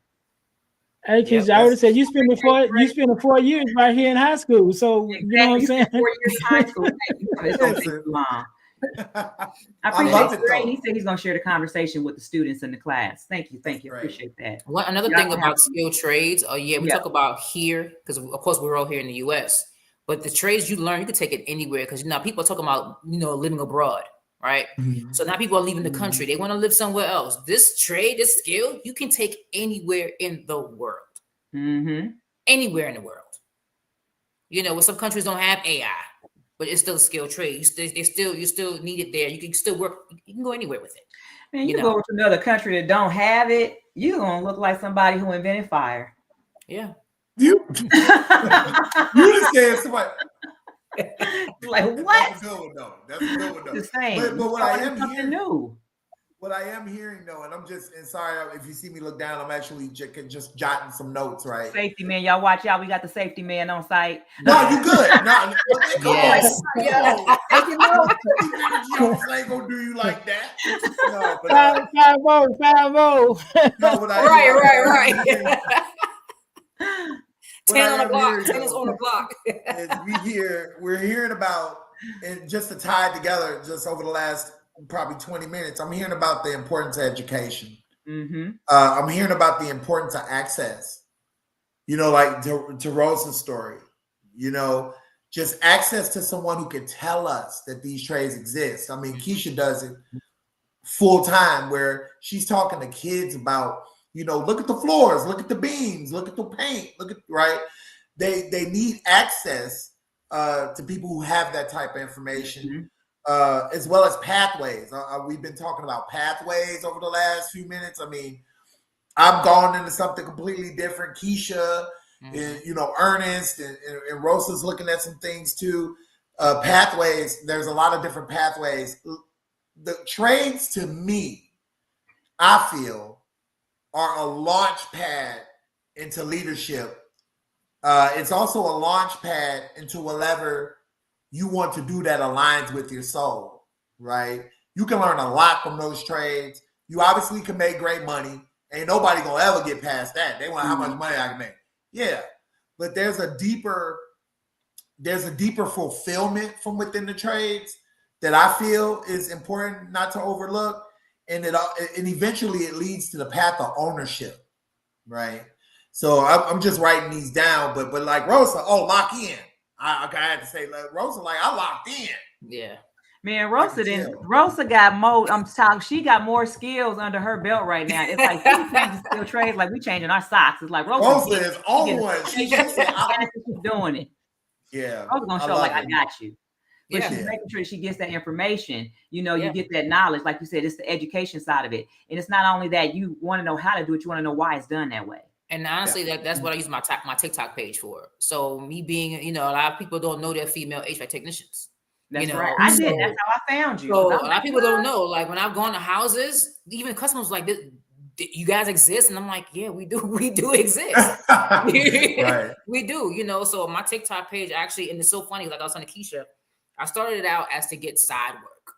Hey, Keisha, I would have said you spent 4 years right here in high school. So exactly. You know what I'm saying? 4 years in high school. It's going to take too long. I appreciate it. He said he's going to share the conversation with the students in the class. Thank you. I appreciate that. Another thing about skilled trades. We talk about here because of course we're all here in the U.S. But the trades you learn, you can take it anywhere because now people are talking about living abroad, right? Mm-hmm. So now people are leaving the country. They want to live somewhere else. This trade, this skill, you can take anywhere in the world. Mm-hmm. Anywhere in the world. Some countries don't have AI. But it's still a skilled trade. You still need it there. You can still work. You can go anywhere with it. Man, you go to another country that don't have it, you're gonna look like somebody who invented fire. Yeah. You just said somebody. Like what? That's a good one though. That's a good one though. The same. But what I am hearing, new. What I am hearing though, and sorry if you see me look down, I'm actually just jotting some notes, right? Safety man, y'all watch out. We got the safety man on site. No, you good. No, yes. Taking notes. I ain't gonna do you like that. No, but 5-0. No, what I right. 10 on the block. 10 is on the block. We're hearing about, and just to tie it together, just over the last probably 20 minutes, I'm hearing about the importance of education. Mm-hmm. I'm hearing about the importance of access. Like to Rosa's story, just access to someone who can tell us that these trades exist. I mean, Keisha does it full time where she's talking to kids about, look at the floors, look at the beams, look at the paint, right? They need access to people who have that type of information. Mm-hmm. As well as pathways. We've been talking about pathways over the last few minutes. I mean, I've gone into something completely different. Keisha, and, Ernest and Rosa's looking at some things too. Pathways, there's a lot of different pathways. The trades, to me, I feel, are a launch pad into leadership. It's also a launch pad into whatever you want to do that aligns with your soul, right? You can learn a lot from those trades. You obviously can make great money. Ain't nobody gonna ever get past that. They want how much money I can make. Yeah, but there's a deeper fulfillment from within the trades that I feel is important not to overlook, and eventually it leads to the path of ownership, right? So I'm just writing these down, but like Rosa, lock in. I had to say, like, Rosa, like, I locked in. Yeah. Man, Rosa got more. She got more skills under her belt right now. It's like she's skill trades, like we changing our socks. It's like Rosa is on one. She's doing it. Yeah. Rosa's gonna show like I got you. But she's Yeah. making sure she gets that information. You get that knowledge. Like you said, it's the education side of it. And it's not only that you want to know how to do it, you want to know why it's done that way. And honestly, that's what I use my TikTok page for. So me being, a lot of people don't know they're female HVAC technicians. That's right. I did. That's how I found you. So a lot of people don't know. Like when I've gone to houses, even customers like this, you guys exist, and I'm like, yeah, we do. We do exist. Right. We do. So my TikTok page actually, and it's so funny. Like I was telling Keisha, I started it out as to get side work,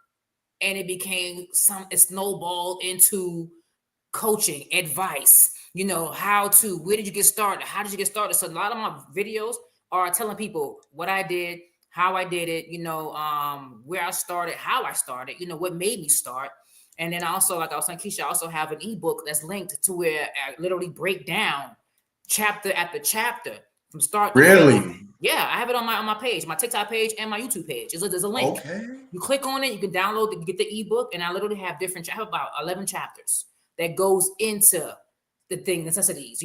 and it snowballed into coaching, advice, where did you get started? How did you get started? So a lot of my videos are telling people what I did, how I did it, where I started, how I started, what made me start. And then also, like I was saying, Keisha, I also have an ebook that's linked to where I literally break down chapter after chapter from start to finish. Yeah, I have it on my page, my TikTok page and my YouTube page. There's a link. Okay. You click on it, you can download it, get the ebook, and I literally have I have about 11 chapters that goes into the necessities,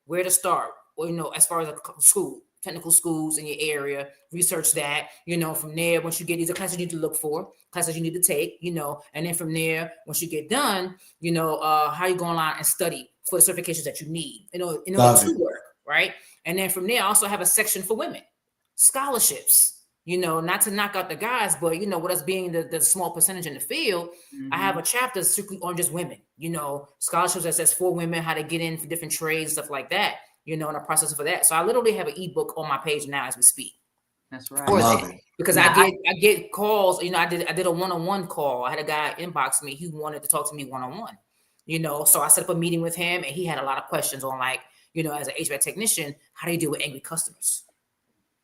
where to start, or, as far as a school, technical schools in your area, research that, from there, once you get these are classes you need to look for, classes you need to take, and then from there, once you get done, how you go online and study for the certifications that you need, in order to work, right? And then from there, I also have a section for women, scholarships, not to knock out the guys, but, with us being the small percentage in the field, I have a chapter strictly on just women, scholarships that says for women, how to get in for different trades, stuff like that, and a process for that. So I literally have an ebook on my page now as we speak. That's right. Because I get calls, I did a one-on-one call. I had a guy inbox me. He wanted to talk to me one-on-one, so I set up a meeting with him, and he had a lot of questions on, like, as an HVAC technician, how do you deal with angry customers?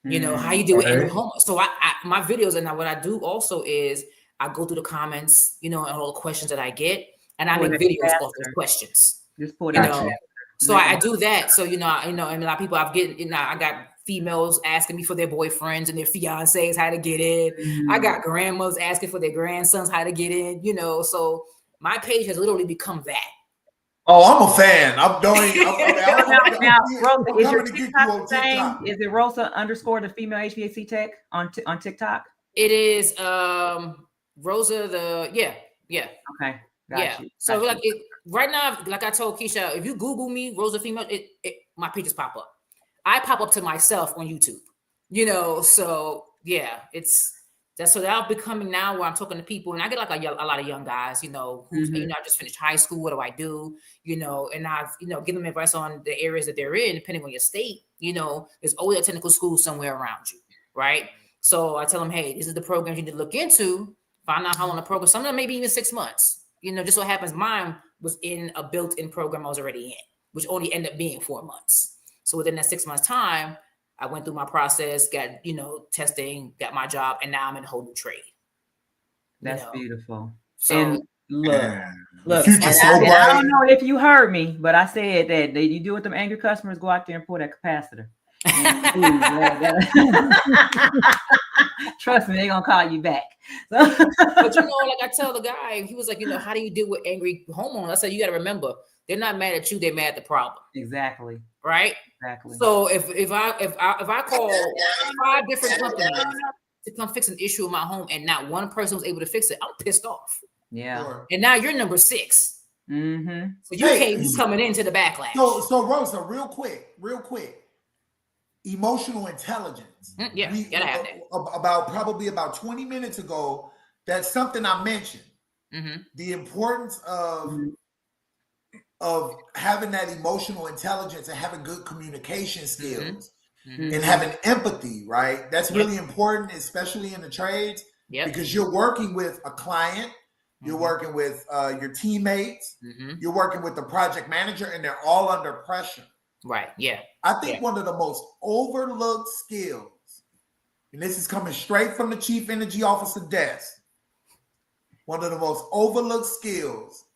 How you deal with angry homeowners. So my videos, and what I do also is I go through the comments, and all the questions that I get, and I make videos off those questions. Just put it So I do that. So, and a lot of people I got females asking me for their boyfriends and their fiancés how to get in. I got grandmas asking for their grandsons how to get in, so my page has literally become that. Oh, I'm a fan. I'm doing. Now, Rosa, is your TikTok the same? Is it Rosa _ the female HVAC tech on TikTok? It is Rosa yeah. Okay. Got you. So like right now, like I told Keisha, if you Google me, Rosa female, my pages pop up. I pop up to myself on YouTube. So yeah, that's so I'm becoming now where I'm talking to people, and I get like a lot of young guys, who's I just finished high school. What do I do? And I've give them advice on the areas that they're in, depending on your state. There's always a technical school somewhere around you, right? So I tell them, hey, this is the program you need to look into. Find out how long the program. Some of them maybe even 6 months. Just what happens. Mine was in a built-in program I was already in, which only ended up being 4 months. So within that 6 months time, I went through my process, got, testing, got my job, and now I'm in a whole new trade. That's beautiful. So and look, and I don't know if you heard me, but I said that you do with them angry customers, go out there and pull that capacitor. Trust me, they're gonna call you back. But like I tell the guy, he was like, how do you deal with angry homeowners? I said, you got to remember, they're not mad at you, they're mad at the problem. Exactly. Right. Exactly. So if I call 5 different companies to come fix an issue in my home and not one person was able to fix it, I'm pissed off. Yeah. Sure. And now you're number 6. Mm-hmm. So you can't be coming into the backlash. So Rosa, real quick. Emotional intelligence. Gotta have that. Probably about 20 minutes ago, that's something I mentioned. The importance of having that emotional intelligence and having good communication skills and having empathy, right? That's really important, especially in the trades, because you're working with a client, you're working with your teammates, you're working with the project manager, and they're all under pressure. Right. Yeah. I think one of the most overlooked skills, and this is coming straight from the Chief Energy Officer desk, one of the most overlooked skills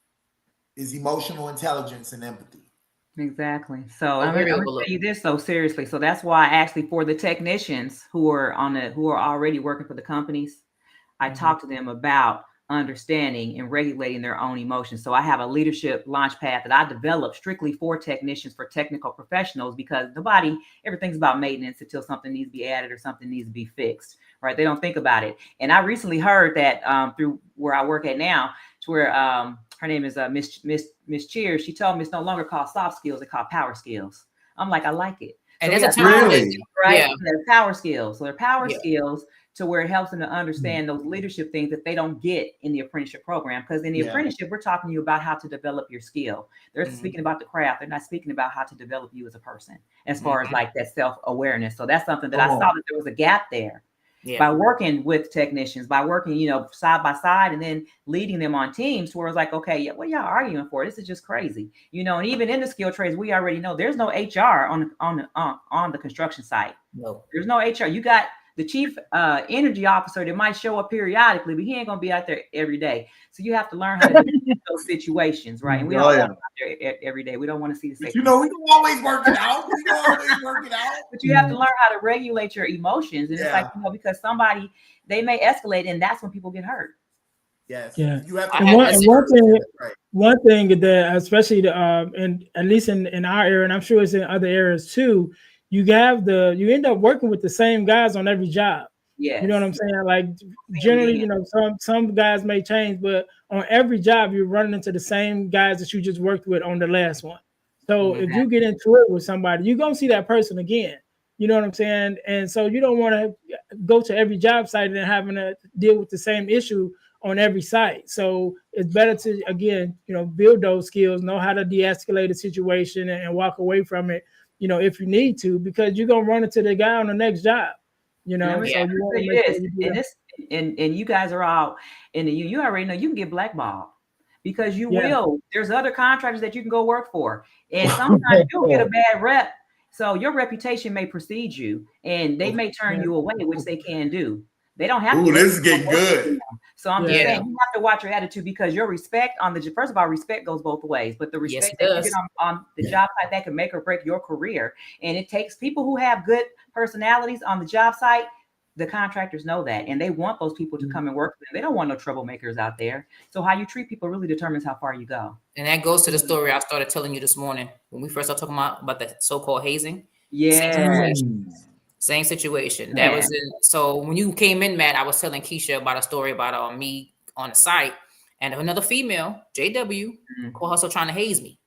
is emotional intelligence and empathy. Exactly. So I'm going to tell you this so seriously. So that's why actually for the technicians who are already working for the companies, I talk to them about understanding and regulating their own emotions. So I have a leadership launch pad that I developed strictly for technicians, for technical professionals, because everything's about maintenance until something needs to be added or something needs to be fixed, right? They don't think about it. And I recently heard that through where I work at now, to where her name is Miss Cheers. She told me it's no longer called soft skills, it's called power skills. I'm like, I like it. And so that's a term, really? right? Yeah. They're power skills. So they're power skills to where it helps them to understand those leadership things that they don't get in the apprenticeship program. Because in the apprenticeship, we're talking to you about how to develop your skill. They're speaking about the craft. They're not speaking about how to develop you as a person, as far as like that self-awareness. So that's something that I saw that there was a gap there. by working with technicians, by working, side by side, and then leading them on teams where it's like, okay, yeah, what y'all arguing for? This is just crazy, and even in the skilled trades, we already know there's no HR on the construction site. No, there's no HR. You got the chief energy officer that might show up periodically, but he ain't gonna be out there every day. So you have to learn how to do those situations, right? And we all out there every day. We don't want to see the same. We don't always work it out. But you have to learn how to regulate your emotions. And it's like, because somebody, they may escalate, and that's when people get hurt. Yes. Yeah. You have to. And one thing that, especially and at least in our area, and I'm sure it's in other areas too, you end up working with the same guys on every job. Yeah. You know what I'm saying? Like generally, some guys may change, but on every job, you're running into the same guys that you just worked with on the last one. So if you get into it with somebody, you're going to see that person again. You know what I'm saying? And so you don't want to go to every job site and having to deal with the same issue on every site. So it's better to, again, build those skills, know how to de-escalate a situation and walk away from it, if you need to, because you're going to run into the guy on the next job. So you want to make sure you do that. And you guys are all in the you already know you can get blackballed because you will. There's other contractors that you can go work for, and sometimes you'll get a bad rep. So your reputation may precede you, and they may turn you away, which they can do. They don't have to. This is getting good. So I'm just saying, you have to watch your attitude because your respect first of all, respect goes both ways, but the respect that you get on the job site, that can make or break your career. And it takes people who have good personalities on the job site. The contractors know that, and they want those people to come and work for them. They don't want no troublemakers out there. So how you treat people really determines how far you go. And that goes to the story I started telling you this morning when we first started talking about the so-called hazing. Yeah. Same situation. That was so when you came in, Matt, I was telling Keisha about a story about me on the site, and another female, JW, called herself trying to haze me.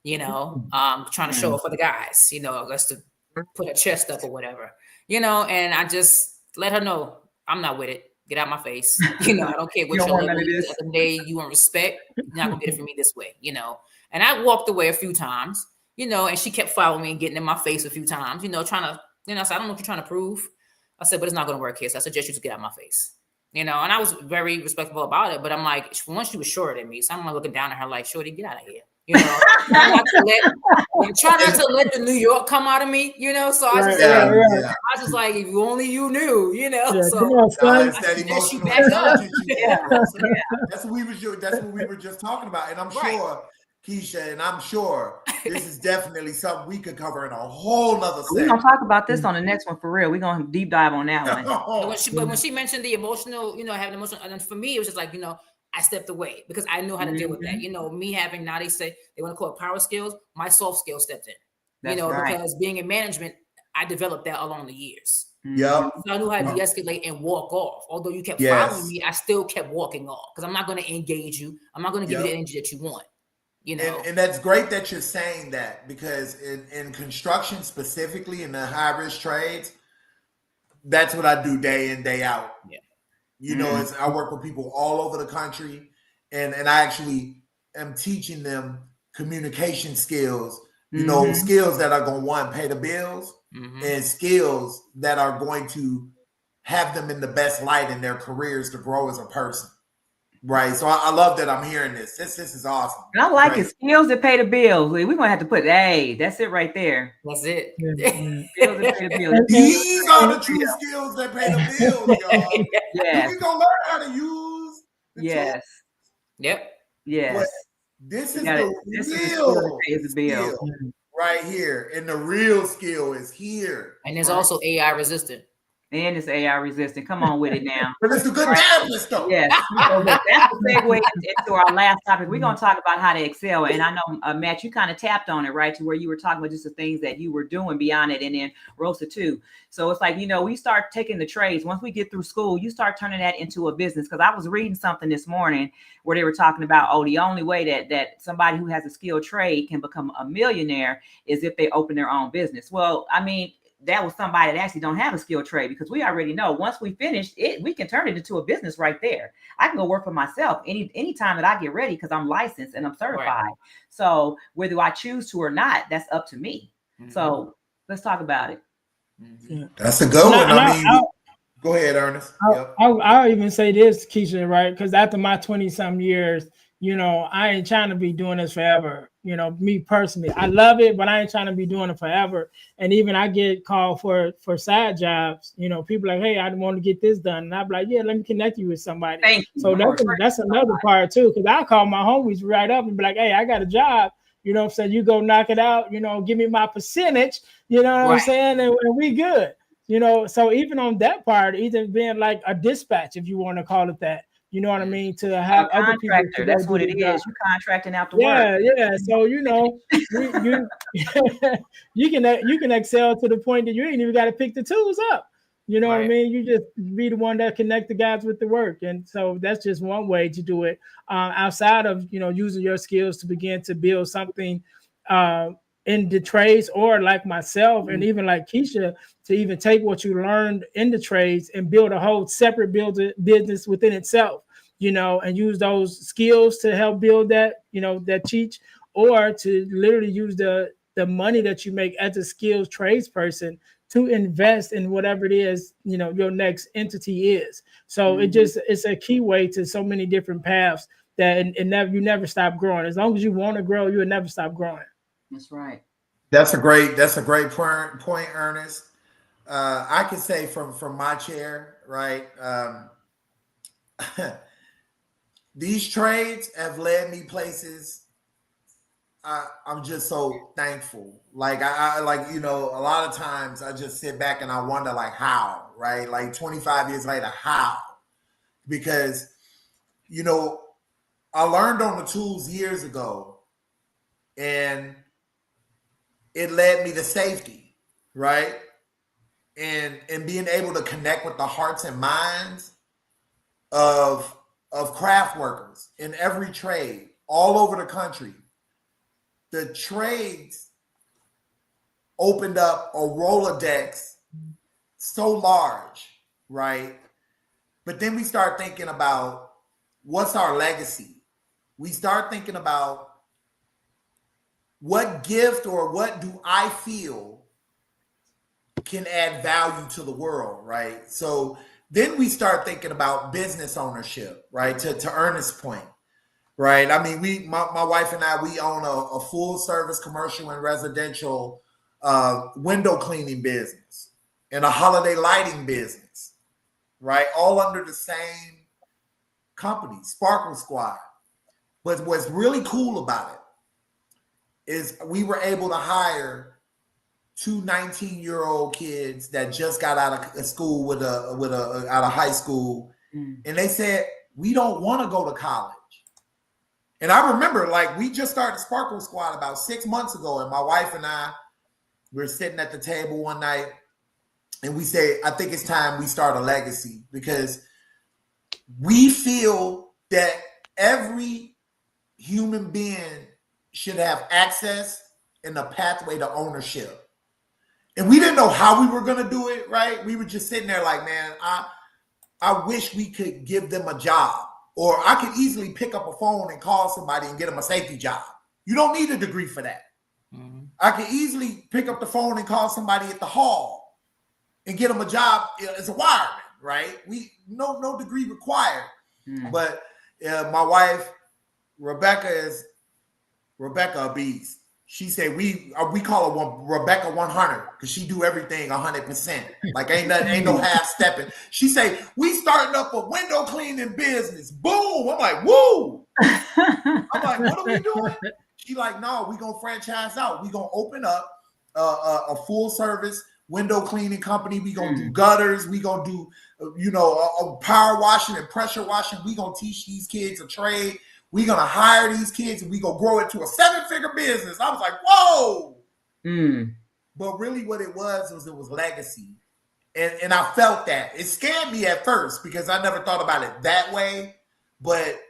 Trying to show up for the guys, just to put her chest up or whatever. And I just let her know I'm not with it. Get out my face. I don't care what your level is. The other day you want respect. You're not gonna get it from me this way. And I walked away a few times. And she kept following me and getting in my face a few times. Trying to. I said, I don't know what you're trying to prove. I said, but it's not going to work here. So I suggest you to get out of my face. And I was very respectful about it. But I'm like, once she was shorter than me, so I'm looking down at her like, shorty, get out of here. Try not to let the New York come out of me. So I was just like, if only you knew. That emotional. That's what we were just talking about. And I'm sure. Keisha, and I'm sure this is definitely something we could cover in a whole nother segment. We're going to talk about this on the next one for real. We're going to deep dive on that one. When she mentioned the emotional, having emotional, and for me, it was just like, I stepped away because I knew how to deal with that. Me having, now they say they want to call it power skills, my soft skills stepped in. Because being in management, I developed that along the years. Yeah. So I knew how to de-escalate and walk off. Although you kept following me, I still kept walking off because I'm not going to engage you. I'm not going to give you the energy that you want. And that's great that you're saying that, because in construction, specifically in the high risk trades, that's what I do day in, day out. I work with people all over the country, and I actually am teaching them communication skills, skills that are going to pay the bills, and skills that are going to have them in the best light in their careers to grow as a person. Right. So I love that I'm hearing this. This is awesome. And I like it. Skills that pay the bills. We're going to have to put, that's it right there. That's it. Skills that pay the bills. These are the true skills that pay the bills, y'all. Yes. We're going to learn how to use the tools. Yep. Yes. But this is the real skill right here. And the real skill is here. And there's also AI resistant. And it's AI resistant. Come on with it now. But it's a good therapist, though. Yes. That's the segue into our last topic. We're going to talk about how to excel. And I know, Matt, you kind of tapped on it, right? To where you were talking about just the things that you were doing beyond it. And then Rosa, too. So it's like, we start taking the trades. Once we get through school, you start turning that into a business. Because I was reading something this morning where they were talking about, the only way that somebody who has a skilled trade can become a millionaire is if they open their own business. Well, I mean, that was somebody that actually don't have a skilled trade, because we already know once we finish it, we can turn it into a business right there. I can go work for myself anytime that I get ready because I'm licensed and I'm certified. Right. So whether I choose to or not, that's up to me. So let's talk about it. That's a good one. Go ahead, Ernest. Yep. I'll even say this, Keisha, right? Because after my 20-some years, I ain't trying to be doing this forever. Me personally, I love it, but I ain't trying to be doing it forever. And even I get called for side jobs. People like, hey, I want to get this done. And I'm like, yeah, let me connect you with somebody. Thank you. So that's another part too. Because I call my homies right up and be like, hey, I got a job. So you go knock it out, give me my percentage, what I'm saying? And we good. So even on that part, even being like a dispatch, if you want to call it that, you know what I mean, to have other people. That's what it is. You're contracting out the work. Yeah. So you can excel to the point that you ain't even got to pick the tools up. You know what I mean? You just be the one that connect the guys with the work, and so that's just one way to do it. Outside of using your skills to begin to build something in the trades, or like myself, and even like Keisha, to even take what you learned in the trades and build a whole separate business within itself, and use those skills to help build that, that teach, or to literally use the money that you make as a skills trades person to invest in whatever it is, your next entity is. So it's a key way to so many different paths that you never stop growing. As long as you want to grow, you'll never stop growing. That's right. That's a great point, Ernest. I can say from my chair, right? These trades have led me places. I'm just so thankful. Like I like, a lot of times I just sit back and I wonder like how, right? Like 25 years later, how? Because, I learned on the tools years ago, and it led me to safety, right? And being able to connect with the hearts and minds of craft workers in every trade all over the country. The trades opened up a Rolodex so large, right? But then we start thinking about what's our legacy. We start thinking about what gift or what do I feel can add value to the world, right? So then we start thinking about business ownership, right? To Ernest's point. Right. I mean, my wife and I, we own a full service commercial and residential window cleaning business and a holiday lighting business, right? All under the same company, Sparkle Squad. But what's really cool about it is we were able to hire two 19-year-old kids that just got out of school out of high school. And they said, we don't want to go to college. And I remember, like, we just started Sparkle Squad about 6 months ago, and my wife and I were sitting at the table one night, and we say, I think it's time we start a legacy, because we feel that every human being should have access and a pathway to ownership. And we didn't know how we were going to do it, right? We were just sitting there like, man, I wish we could give them a job. Or I could easily pick up a phone and call somebody and get them a safety job. You don't need a degree for that. Mm-hmm. I could easily pick up the phone and call somebody at the hall and get them a job as a wireman, right? No degree required. Mm-hmm. But my wife, Rebecca a beast. She said we call her Rebecca 100 because she do everything 100%. Like ain't no half stepping. She say we starting up a window cleaning business. Boom! I'm like, woo! I'm like, what are we doing? She like, no, we gonna franchise out. We gonna open up a full service window cleaning company. We gonna do gutters. We gonna do power washing and pressure washing. We gonna teach these kids a trade. We're going to hire these kids and we're going to grow it to a 7-figure business. I was like, whoa. But really what it was legacy. And I felt that. It scared me at first because I never thought about it that way. But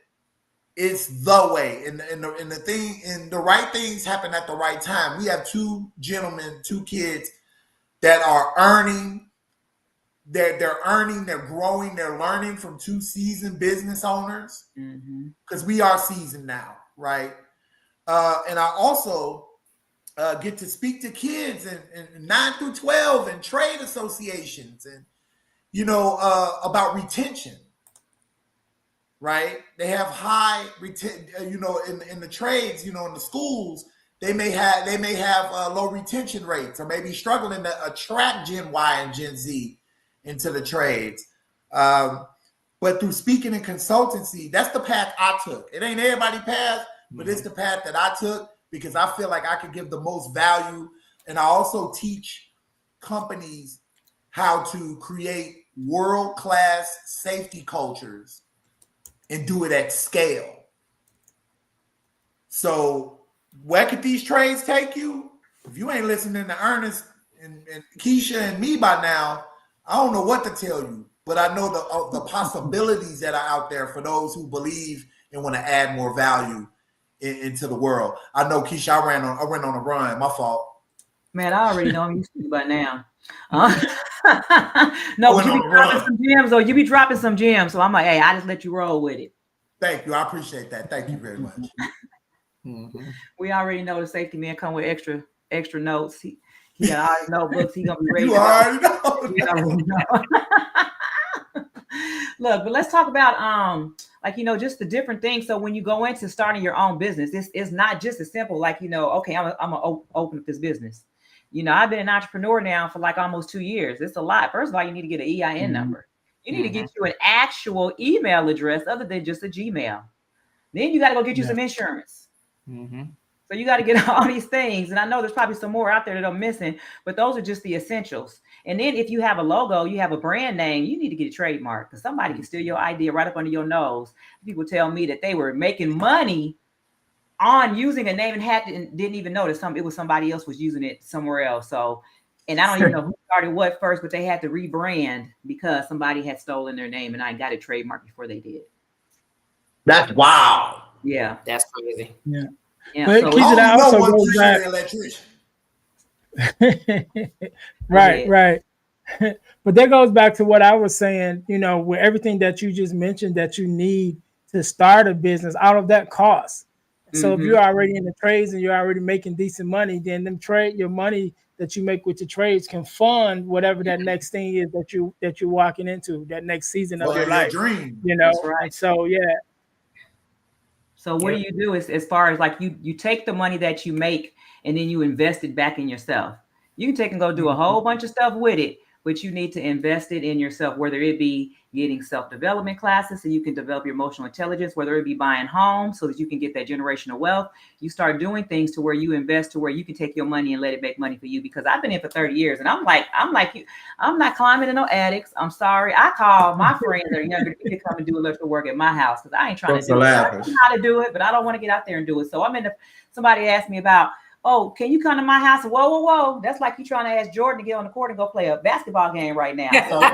it's the way. And the right things happen at the right time. We have two kids that are earning. They're earning, they're growing, they're learning from two seasoned business owners, because we are seasoned now, right? And I also get to speak to kids and 9 through 12 and trade associations about retention, right? They have high retention, in the trades, in the schools, they may have low retention rates, or maybe struggling to attract Gen Y and Gen Z into the trades. But through speaking and consultancy, that's the path I took. It ain't everybody's path, but it's the path that I took because I feel like I could give the most value. And I also teach companies how to create world-class safety cultures and do it at scale. So where could these trades take you? If you ain't listening to Ernest and Keisha and me by now, I don't know what to tell you. But I know the possibilities that are out there for those who believe and want to add more value into the world. I know, Keisha, I went on a run. My fault. Man, I already know I'm used to it by now. No, you be dropping some gems, or you be dropping some gems. So I'm like, hey, I just let you roll with it. Thank you. I appreciate that. Thank you very much. We already know the safety man come with extra notes. He got all his notebooks. He gonna be ready. You already know. Look, but let's talk about just the different things. So when you go into starting your own business, this is not just as simple like, okay, I'm gonna open up this business. I've been an entrepreneur now for like almost 2 years. It's a lot. First of all, you need to get an EIN number. You need to get you an actual email address other than just a Gmail. Then you got to go get you some insurance. So you got to get all these things. And I know there's probably some more out there that I'm missing, but those are just the essentials. And then if you have a logo, you have a brand name, you need to get a trademark because somebody can steal your idea right up under your nose. People tell me that they were making money on using a name and didn't even notice it was somebody else was using it somewhere else. So, and I don't even know who started what first, but they had to rebrand because somebody had stolen their name and I got a trademark before they did. That's wow. Yeah. That's crazy. Yeah. Yeah. But that also goes back. Right. But that goes back to what I was saying, with everything that you just mentioned that you need to start a business, out of that cost. So if you're already in the trades and you're already making decent money, then your money that you make with your trades can fund whatever that next thing is that you're walking into, that next season of your life. Dream. That's right. So yeah. So what do you do as far as like you take the money that you make and then you invest it back in yourself? You can take and go do a whole bunch of stuff with it, but you need to invest it in yourself, whether it be getting self-development classes so you can develop your emotional intelligence, whether it be buying homes so that you can get that generational wealth. You start doing things to where you invest to where you can take your money and let it make money for you. Because I've been in for 30 years and I'm like you. I'm not climbing in no attics. I'm sorry. I call my friends that are younger to come and do electrical work at my house because I ain't trying to do it. I know how to do it, but I don't want to get out there and do it. So somebody asked me about, oh, can you come to my house? Whoa. That's like you trying to ask Jordan to get on the court and go play a basketball game right now. So, he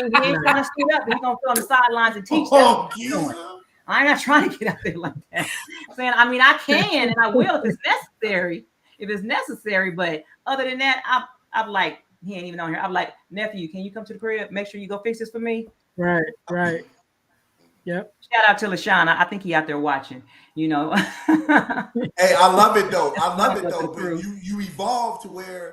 ain't trying to sit up. He's going to sit on the sidelines and teach them. I'm not trying to get out there like that. I'm saying, I can and I will if it's necessary. But other than that, I'm like, he ain't even on here. I'm like, nephew, can you come to the crib? Make sure you go fix this for me. Right. Yep. Shout out to LaShawn. I think he out there watching, Hey, I love it though. But you evolve to where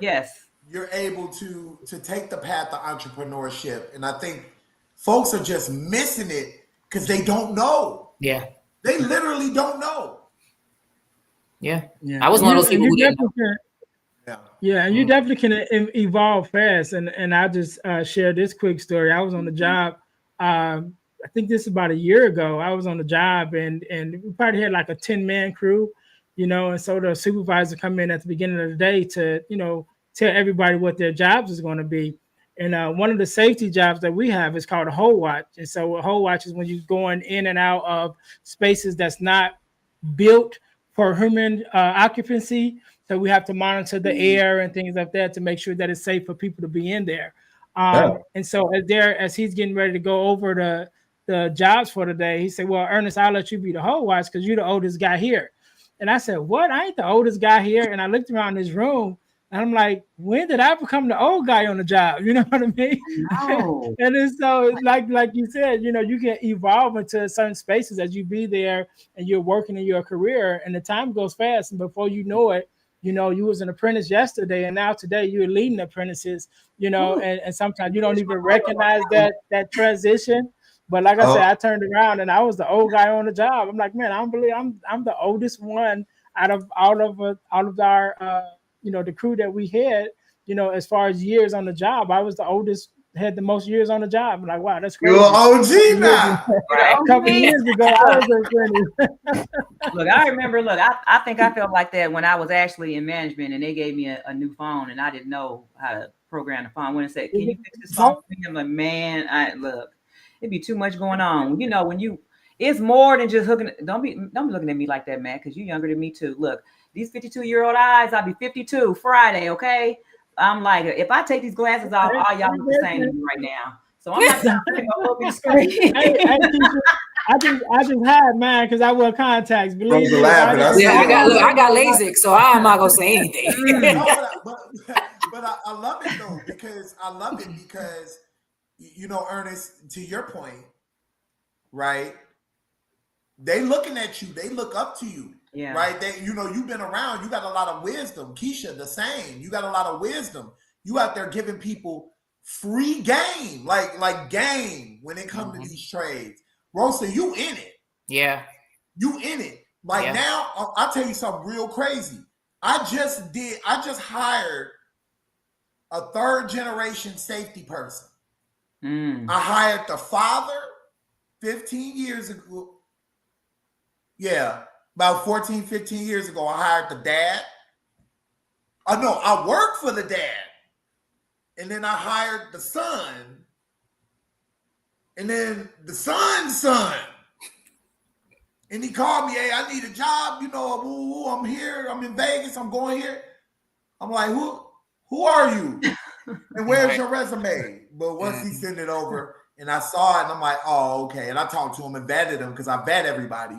you're able to take the path of entrepreneurship. And I think folks are just missing it because they don't know. Yeah. They literally don't know. Yeah. I was one of those people who didn't know. Yeah, and you definitely can evolve fast. And I just share this quick story. I was on the job. I think this is about a year ago. I was on the job and we probably had like a 10-man crew, and so the supervisor come in at the beginning of the day to, tell everybody what their jobs is going to be. And one of the safety jobs that we have is called a hold watch. And so a hold watch is when you're going in and out of spaces that's not built for human occupancy. So we have to monitor the air and things like that to make sure that it's safe for people to be in there. And so as he's getting ready to go over the jobs for the day, he said, well, Ernest, I'll let you be the hold watch because you're the oldest guy here. And I said, what? I ain't the oldest guy here. And I looked around this room and I'm like, when did I become the old guy on the job? You know what I mean? No. And then so like you said, you can evolve into certain spaces as you be there and you're working in your career and the time goes fast. And before you know it, you know, you was an apprentice yesterday, and now today you're leading apprentices, you know, and sometimes you don't even recognize that transition. But like I said, I turned around and I was the old guy on the job. I'm like, man, I don't believe I'm the oldest one out of our you know, the crew that we had, you know, as far as years on the job. I was the oldest, had the most years on the job. I'm like, wow, that's crazy. You're OG now. A couple of years ago, I was an apprentice. Look, I remember, I think I felt like that when I was actually in management and they gave me a new phone and I didn't know how to program the phone. When it said, can you fix this phone for me? I'm like, man, look, it'd be too much going on. You know, it's more than just hooking. Don't be looking at me like that, man, because you're younger than me too. Look, these 52-year-old eyes, I'll be 52 Friday, okay? I'm like, if I take these glasses off, all y'all look the same to me right now. So I'm not going to open the screen. I just had mine because I wear contacts. Believe me. I got LASIK, so I'm not gonna say anything. But I love it though, because you know, Ernest, to your point, right? They looking at you, they look up to you. Yeah. Right. They, you know, you've been around, you got a lot of wisdom. Keisha, the same. You got a lot of wisdom. You out there giving people free game, like game when it comes to these trades. Rosa, you in it. Yeah. You in it. Like now, I'll tell you something real crazy. I just hired a 3rd generation safety person. I hired the father 15 years ago. Yeah. About 14, 15 years ago, I hired the dad. I worked for the dad. And then I hired the son. And then the son's son. And he called me, hey, I need a job. You know, I'm here. I'm in Vegas. I'm going here. I'm like, who are you? And where's your resume? But once he sent it over and I saw it, and I'm like, oh, okay. And I talked to him and vetted him because I vet everybody.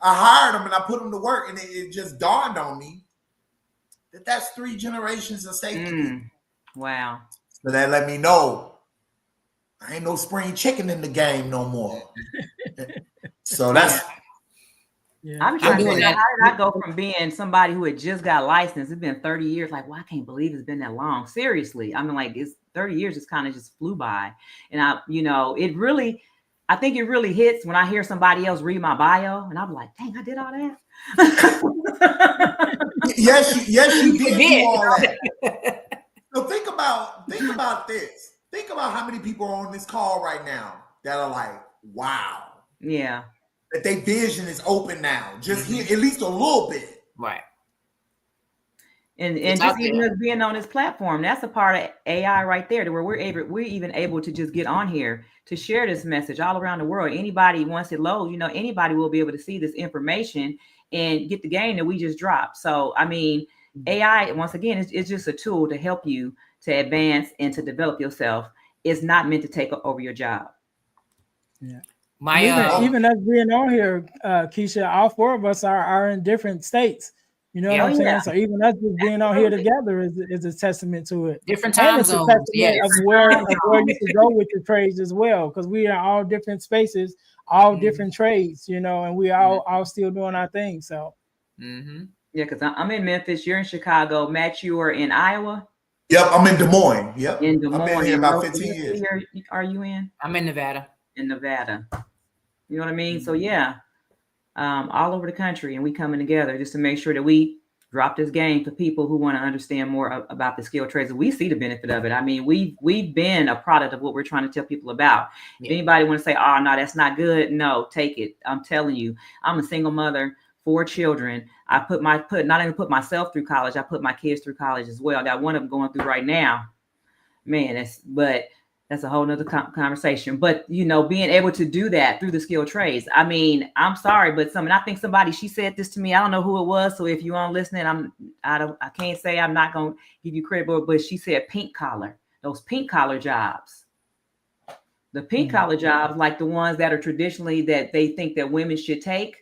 I hired him and I put him to work, and it just dawned on me that that's 3 generations of safety. Wow. So that let me know I ain't no spring chicken in the game no more. So that's. I'm trying to figure out, how did I go from being somebody who had just got licensed? It's been 30 years. Like, well, I can't believe it's been that long. Seriously. I mean, like, it's 30 years just kind of just flew by. And I think it really hits when I hear somebody else read my bio and I'm like, dang, I did all that. yes, you did do all that. So think about this. Think about how many people are on this call right now that are like, wow. Yeah. That their vision is open now. Just here, at least a little bit. Right. And just even us being on this platform, that's a part of AI right there, to where we're even able to just get on here to share this message all around the world. Anybody, once it loads, anybody will be able to see this information and get the game that we just dropped. So, I mean, AI, once again, it's just a tool to help you to advance and to develop yourself. It's not meant to take over your job. Yeah. Even us being on here, Keisha, all 4 of us are in different states. You know what I'm saying? So even us just being on here together is a testament to it. Different time zones. Of where you can go with your trades as well, because we are all different spaces, all different trades, and we all still doing our thing. So yeah, because I'm in Memphis, you're in Chicago. Matt, you are in Iowa. Yep, I'm in Des Moines. Yep, in Des Moines. I've been here about 15 years. Are you in? I'm in Nevada. In Nevada. You know what I mean? So yeah. All over the country, and we coming together just to make sure that we drop this game for people who want to understand more about the skilled trades. We see the benefit of it. I mean, we've been a product of what we're trying to tell people about. If anybody want to say, oh no, that's not good, no, take it. I'm telling you, I'm a single mother, 4 children. I not only put myself through college, I put my kids through college as well. I got one of them going through right now. Man, that's a whole nother conversation. But, being able to do that through the skilled trades. I mean, I'm sorry, but I think she said this to me. I don't know who it was. So if you aren't listening, I can't say, I'm not going to give you credit, but she said pink collar, those pink collar jobs. The pink collar jobs, like the ones that are traditionally that they think that women should take.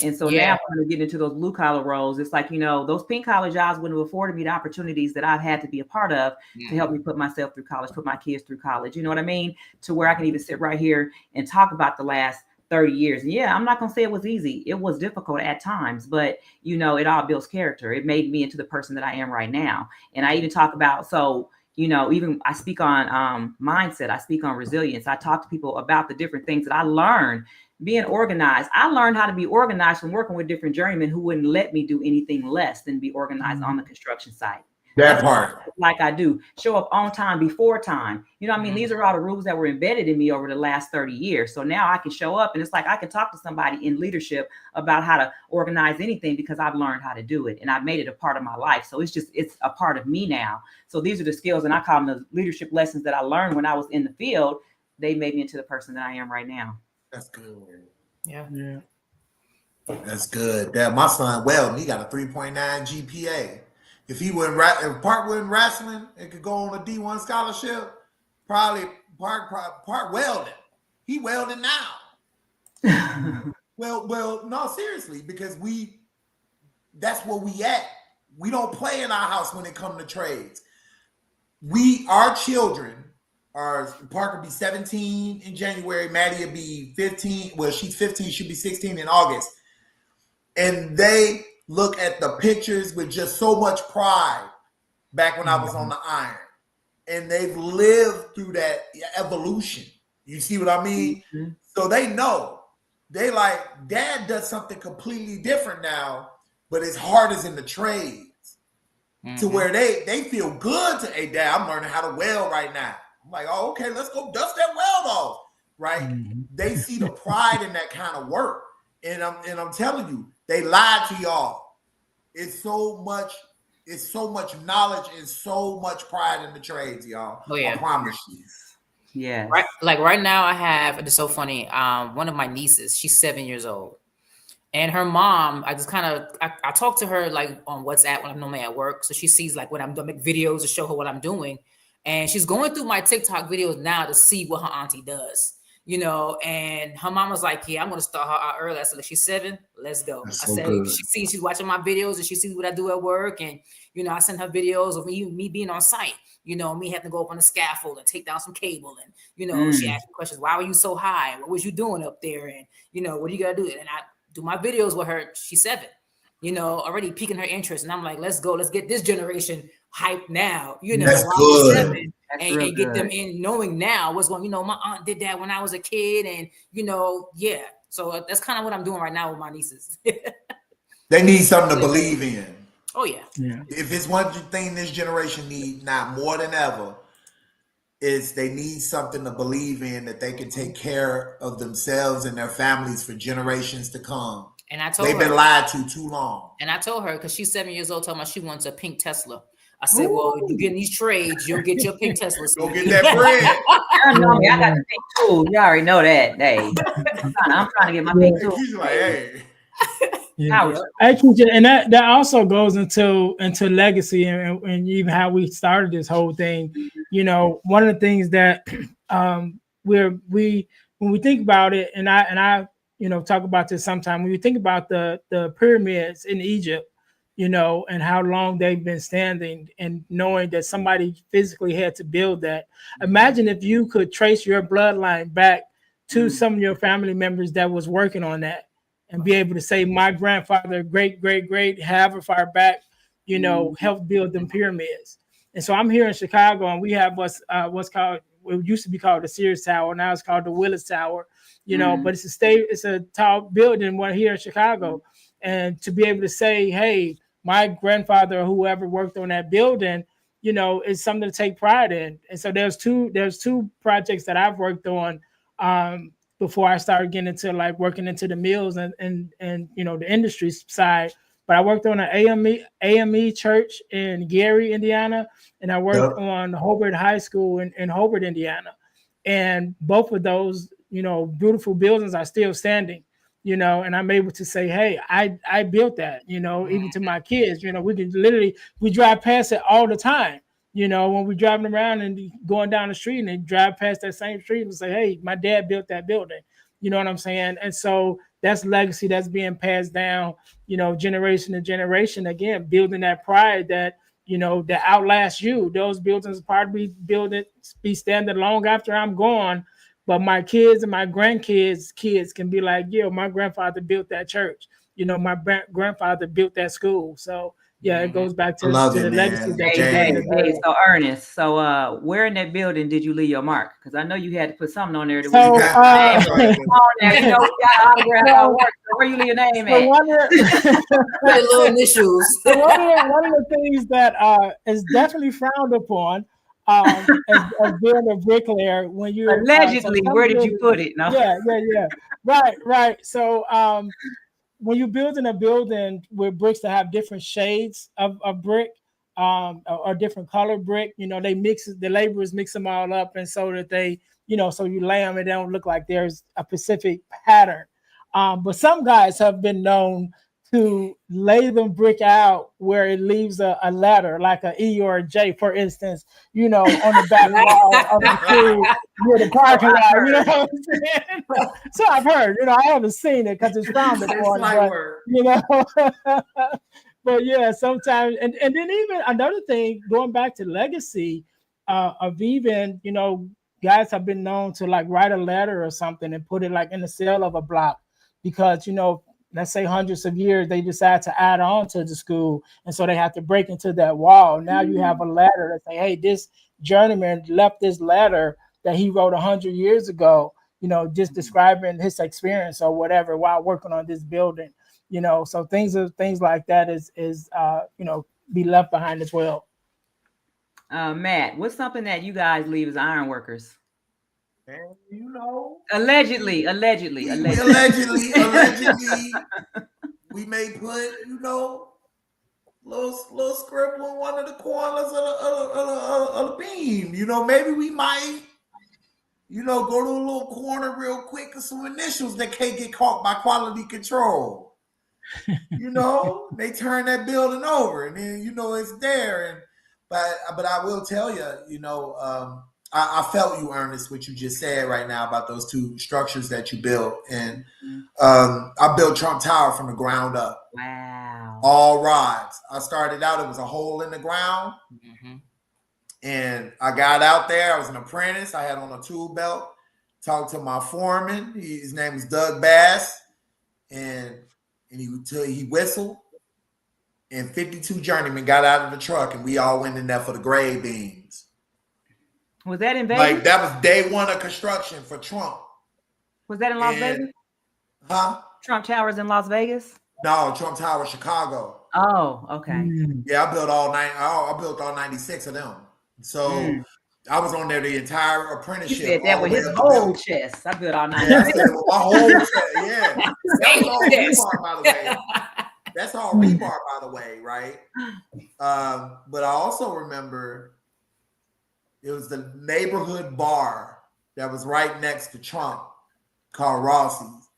And so now I'm going to get into those blue collar roles. It's like, those pink collar jobs wouldn't have afforded me the opportunities that I've had to be a part of to help me put myself through college, put my kids through college. You know what I mean? To where I can even sit right here and talk about the last 30 years. And yeah, I'm not gonna say it was easy. It was difficult at times, but you know, it all builds character. It made me into the person that I am right now. And I even talk about, so you know, even I speak on mindset, I speak on resilience. I talk to people about the different things that I learned being organized. I learned how to be organized from working with different journeymen who wouldn't let me do anything less than be organized on the construction site. That part. Like I do, show up on time, before time. You know what I mean? These are all the rules that were embedded in me over the last 30 years. So now I can show up, and it's like I can talk to somebody in leadership about how to organize anything because I've learned how to do it and I've made it a part of my life. So it's a part of me now. So these are the skills, and I call them the leadership lessons that I learned when I was in the field. They made me into the person that I am right now. That's good. Yeah. That's good. That my son Weldon, he got a 3.9 GPA. If he wouldn't, if Park wasn't wrestling and could go on a D1 scholarship, probably Park welding. He welding now. well, no, seriously, because that's where we at. We don't play in our house when it comes to trades. Our children are, Parker be 17 in January, Maddie will be 15. Well, she's 15, she'll be 16 in August. And they look at the pictures with just so much pride back when I was on the iron. And they've lived through that evolution. You see what I mean? Mm-hmm. So they know. They like, Dad does something completely different now, but his heart is in the trades. Mm-hmm. To where they feel good to, hey, Dad, I'm learning how to weld right now. I'm like, oh, okay, let's go dust that weld off. Right? Mm-hmm. They see the pride in that kind of work. And I'm telling you, they lied to y'all. It's so much knowledge and so much pride in the trades, y'all. Oh, yeah. I promise you. Yeah. Right, like right now I have, it's so funny. One of my nieces, she's 7 years old. And her mom, I just kind of, I talk to her like on WhatsApp when I'm normally at work. So she sees like when I'm doing, make videos to show her what I'm doing. And she's going through my TikTok videos now to see what her auntie does. You know, and her mom was like, yeah, I'm going to start her out early. I said, like, she's 7, let's go. That's I said, so she's watching my videos and she sees what I do at work. And, you know, I send her videos of me being on site, you know, me having to go up on the scaffold and take down some cable. And, you know, she asked me questions. Why were you so high? What was you doing up there? And, you know, what do you got to do? And I do my videos with her. She's 7, you know, already piquing her interest. And I'm like, let's go. Let's get this generation hyped now, you know, that's good. 7. And get them in knowing now what's going, you know, my aunt did that when I was a kid. And, you know, yeah. So that's kind of what I'm doing right now with my nieces. They need something to believe in. Oh, yeah. If it's one thing this generation needs, not more than ever, is they need something to believe in that they can take care of themselves and their families for generations to come. And I told her. They've been lied to too long. And I told her, because she's 7 years old, told me she wants a pink Tesla. I said, well, you get in these trades, you'll get your pink Tesla. Go get that bread. I know me. I got the pink tool. You already know that. Hey, I'm trying to get my pink tool. He's like, hey. Yeah. Actually, and that also goes into legacy and even how we started this whole thing. You know, one of the things that when we think about it, and I you know talk about this sometime, when you think about the pyramids in Egypt, you know, and how long they've been standing, and knowing that somebody physically had to build that. Imagine if you could trace your bloodline back to some of your family members that was working on that, and be able to say, my grandfather, great, however far back, you know, helped build them pyramids. And so I'm here in Chicago, and we have what's called, it used to be called the Sears Tower, now it's called the Willis Tower, you know, but it's a tall building one here in Chicago. And to be able to say, hey, my grandfather or whoever worked on that building, you know, is something to take pride in. And so there's two projects that I've worked on before I started getting into like working into the mills and you know the industry side. But I worked on an AME church in Gary, Indiana, and I worked on Hobart High School in Hobart, Indiana. And both of those, you know, beautiful buildings are still standing. You know, and I'm able to say, hey, I built that, you know, even to my kids, you know, we drive past it all the time, you know, when we're driving around and going down the street and they drive past that same street and say, hey, my dad built that building, you know what I'm saying? And so that's legacy that's being passed down, you know, generation to generation, again, building that pride that, you know, that outlasts you. Those buildings probably be standing long after I'm gone, but my kids and my grandkids kids can be like, yo, my grandfather built that church. You know, my grandfather built that school. So yeah, it goes back I to love the it, legacy man. that Hey, you hey, build. hey, so Ernest, so where in that building did you leave your mark? Because I know you had to put something on there to where So, you That's got right. on there. You know, we got autograph our work. So where you leave your name so at? Put the little initials. So one of the things that is definitely frowned upon as being a bricklayer when you're Allegedly, where did you put it? No. yeah. Right. So when you're building a building with bricks that have different shades of brick, or different color brick, you know, the laborers mix them all up, and so that they, you know, so you lay them and they don't look like there's a specific pattern. But some guys have been known to lay them brick out where it leaves a letter, like an E or a J, for instance, you know, on the back wall of the school near the parking lot. You know what I'm saying? So I've heard, you know, I haven't seen it because it's frowned upon, but you know. But yeah, sometimes, and then even another thing, going back to legacy, of even, you know, guys have been known to like write a letter or something and put it like in the cell of a block, because, you know, let's say hundreds of years, they decide to add on to the school, and so they have to break into that wall. Now you have a letter that say, hey, this journeyman left this letter that he wrote 100 years ago, you know, just describing his experience or whatever while working on this building. You know, so things like that is you know, be left behind as well. Matt, what's something that you guys leave as iron workers? And you know, Allegedly. we we may put, you know, little scribble in one of the corners of the beam. You know, maybe we might, you know, go to a little corner real quick and some initials that can't get caught by quality control. You know, they turn that building over, and then, you know, it's there. And but I will tell you, you know, I felt you, Ernest, what you just said right now about those two structures that you built. And I built Trump Tower from the ground up. Wow. All rods. I started out, it was a hole in the ground. And I got out there. I was an apprentice. I had on a tool belt. Talked to my foreman. His name was Doug Bass. And he whistled. And 52 journeymen got out of the truck, and we all went in there for the grade beams. Was that in Vegas? Like, that was day one of construction for Trump. Was that in Las Vegas? Huh? Trump Towers in Las Vegas? No, Trump Tower, Chicago. Oh, okay. Yeah, I built all 96 of them. So I was on there the entire apprenticeship. He said that with his whole chest. I built all 96. Yeah, I said with my whole chest. Yeah. That was all rebar, by the way. That's all rebar, by the way, right? But I also remember it was the neighborhood bar that was right next to Trump called Rossi's.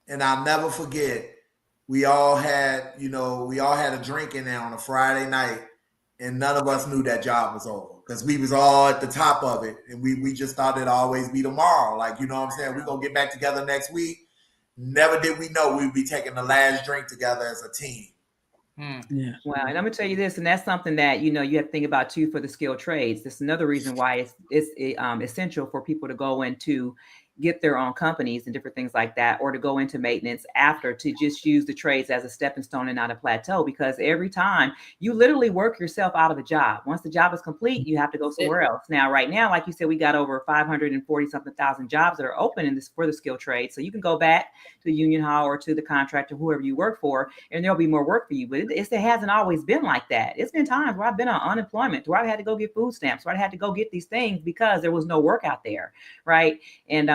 And I'll never forget, we all had a drink in there on a Friday night, and none of us knew that job was over because we was all at the top of it. And we just thought it'd always be tomorrow. Like, you know what I'm saying? We're going to get back together next week. Never did we know we'd be taking the last drink together as a team. Yeah. Wow. And I'm gonna tell you this, and that's something that, you know, you have to think about too for the skilled trades. This is another reason why it's essential for people to go into get their own companies and different things like that, or to go into maintenance after, to just use the trades as a stepping stone and not a plateau, because every time you literally work yourself out of a job. Once the job is complete, you have to go somewhere else. Now, right now, like you said, we got over 540 something thousand jobs that are open in this for the skilled trade. So you can go back to the union hall or to the contractor, whoever you work for, and there'll be more work for you. But it hasn't always been like that. It's been times where I've been on unemployment, where I had to go get food stamps, where I had to go get these things because there was no work out there, right? And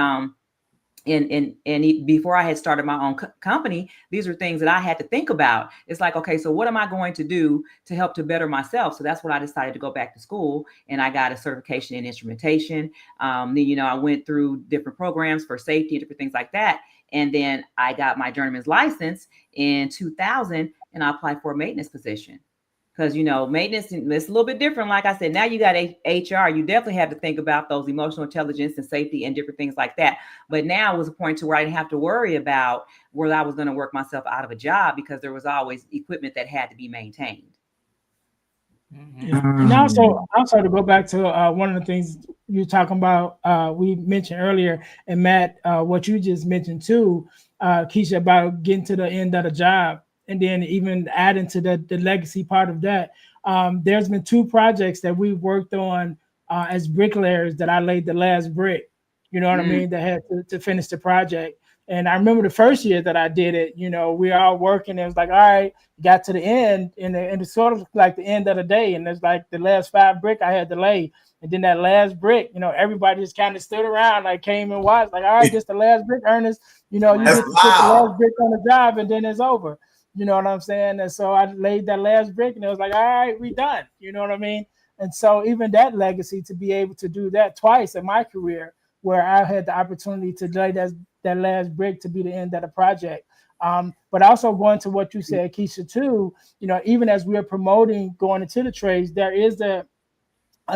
before I had started my own company, these are things that I had to think about. It's like, okay, so what am I going to do to help to better myself? So that's what I decided to go back to school, and I got a certification in instrumentation. Then, you know, I went through different programs for safety and different things like that. And then I got my journeyman's license in 2000, and I applied for a maintenance position. Because, you know, maintenance is a little bit different. Like I said, now you got HR. You definitely have to think about those emotional intelligence and safety and different things like that. But now it was a point to where I didn't have to worry about whether I was going to work myself out of a job, because there was always equipment that had to be maintained. Yeah. And also to go back to one of the things you're talking about, we mentioned earlier, and Matt, what you just mentioned too, Keisha, about getting to the end of the job, and then even adding to the legacy part of that. There's been 2 projects that we worked on as bricklayers that I laid the last brick. You know what I mean? That had to finish the project. And I remember the first year that I did it, you know, we were all working. It was like, all right, got to the end, and it's sort of like the end of the day. And it's like the last 5 brick I had to lay. And then that last brick, you know, everybody just kind of stood around, like came and watched, like, all right, this the last brick, Ernest. You know, you get to put the last brick on the job, and then it's over. You know what I'm saying? And so I laid that last brick, and it was like, all right, we done. You know what I mean? And so even that legacy, to be able to do that twice in my career, where I had the opportunity to lay that last brick to be the end of the project. But also going to what you said, Keisha, too, you know, even as we're promoting going into the trades, there is a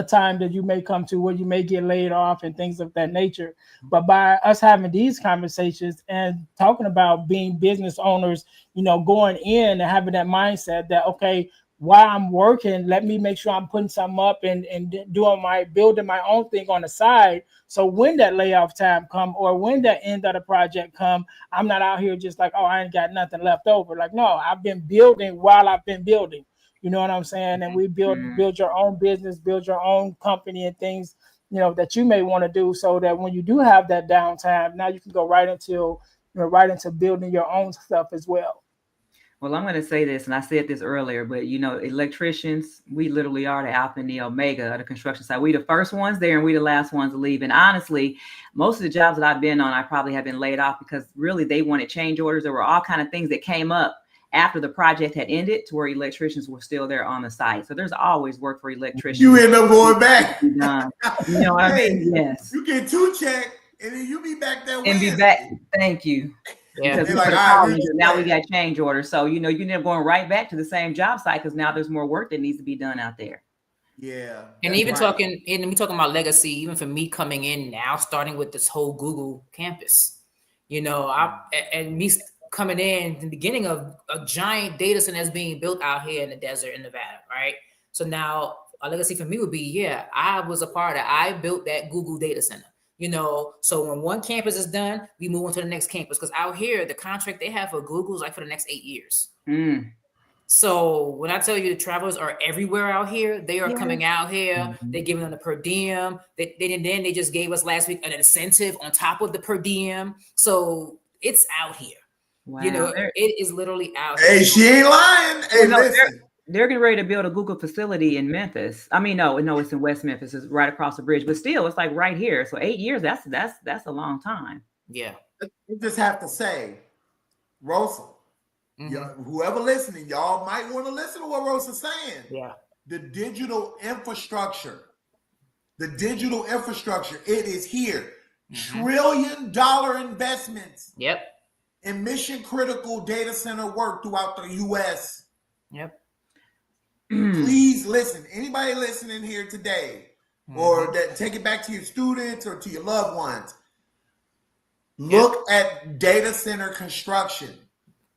time that you may come to where you may get laid off and things of that nature. But by us having these conversations and talking about being business owners, you know, going in and having that mindset that, okay, while I'm working, let me make sure I'm putting something up and building my own thing on the side. So when that layoff time come, or when that end of the project come, I'm not out here just like, oh, I ain't got nothing left over. Like, no, I've been building while I've been building. You know what I'm saying? And we build your own business, build your own company and things, you know, that you may want to do, so that when you do have that downtime, now you can go right into building your own stuff as well. Well, I'm going to say this, and I said this earlier, but, you know, electricians, we literally are the alpha and the omega of the construction side. We the first ones there, and we the last ones to leave. And honestly, most of the jobs that I've been on, I probably have been laid off because really they wanted change orders. There were all kind of things that came up after the project had ended to where electricians were still there on the site. So there's always work for electricians. You end up going back. You know what I mean? Yes. You get 2 checks, and then you be back there. And be back. Thank you. Yeah. Because like, now we got change orders. So, you know, you end up going right back to the same job site because now there's more work that needs to be done out there. Yeah. And even talking about legacy, even for me coming in now, starting with this whole Google campus, you know, and me coming in the beginning of a giant data center that's being built out here in the desert in Nevada, right? So now a legacy for me would be, I was a part of, I built that Google data center. You know, so when one campus is done, we move on to the next campus. Because out here, the contract they have for Google is like for the next 8 years. So when I tell you the travelers are everywhere out here, they are coming out here. They're giving them the per diem. They just gave us last week an incentive on top of the per diem. So it's out here. Wow. You know, it is literally out here. Hey, she ain't lying. Hey, listen. They're getting ready to build a Google facility in Memphis. I mean, no, it's in West Memphis. It's right across the bridge, but still, it's like right here. So 8 years, that's a long time. Yeah. You just have to say, Rosa, whoever listening, y'all might want to listen to what Rosa's saying. Yeah. The digital infrastructure, it is here. $1 trillion investments. Yep. In mission critical data center work throughout the U.S. Yep. Please listen. Anybody listening here today, or that take it back to your students or to your loved ones, look at data center construction.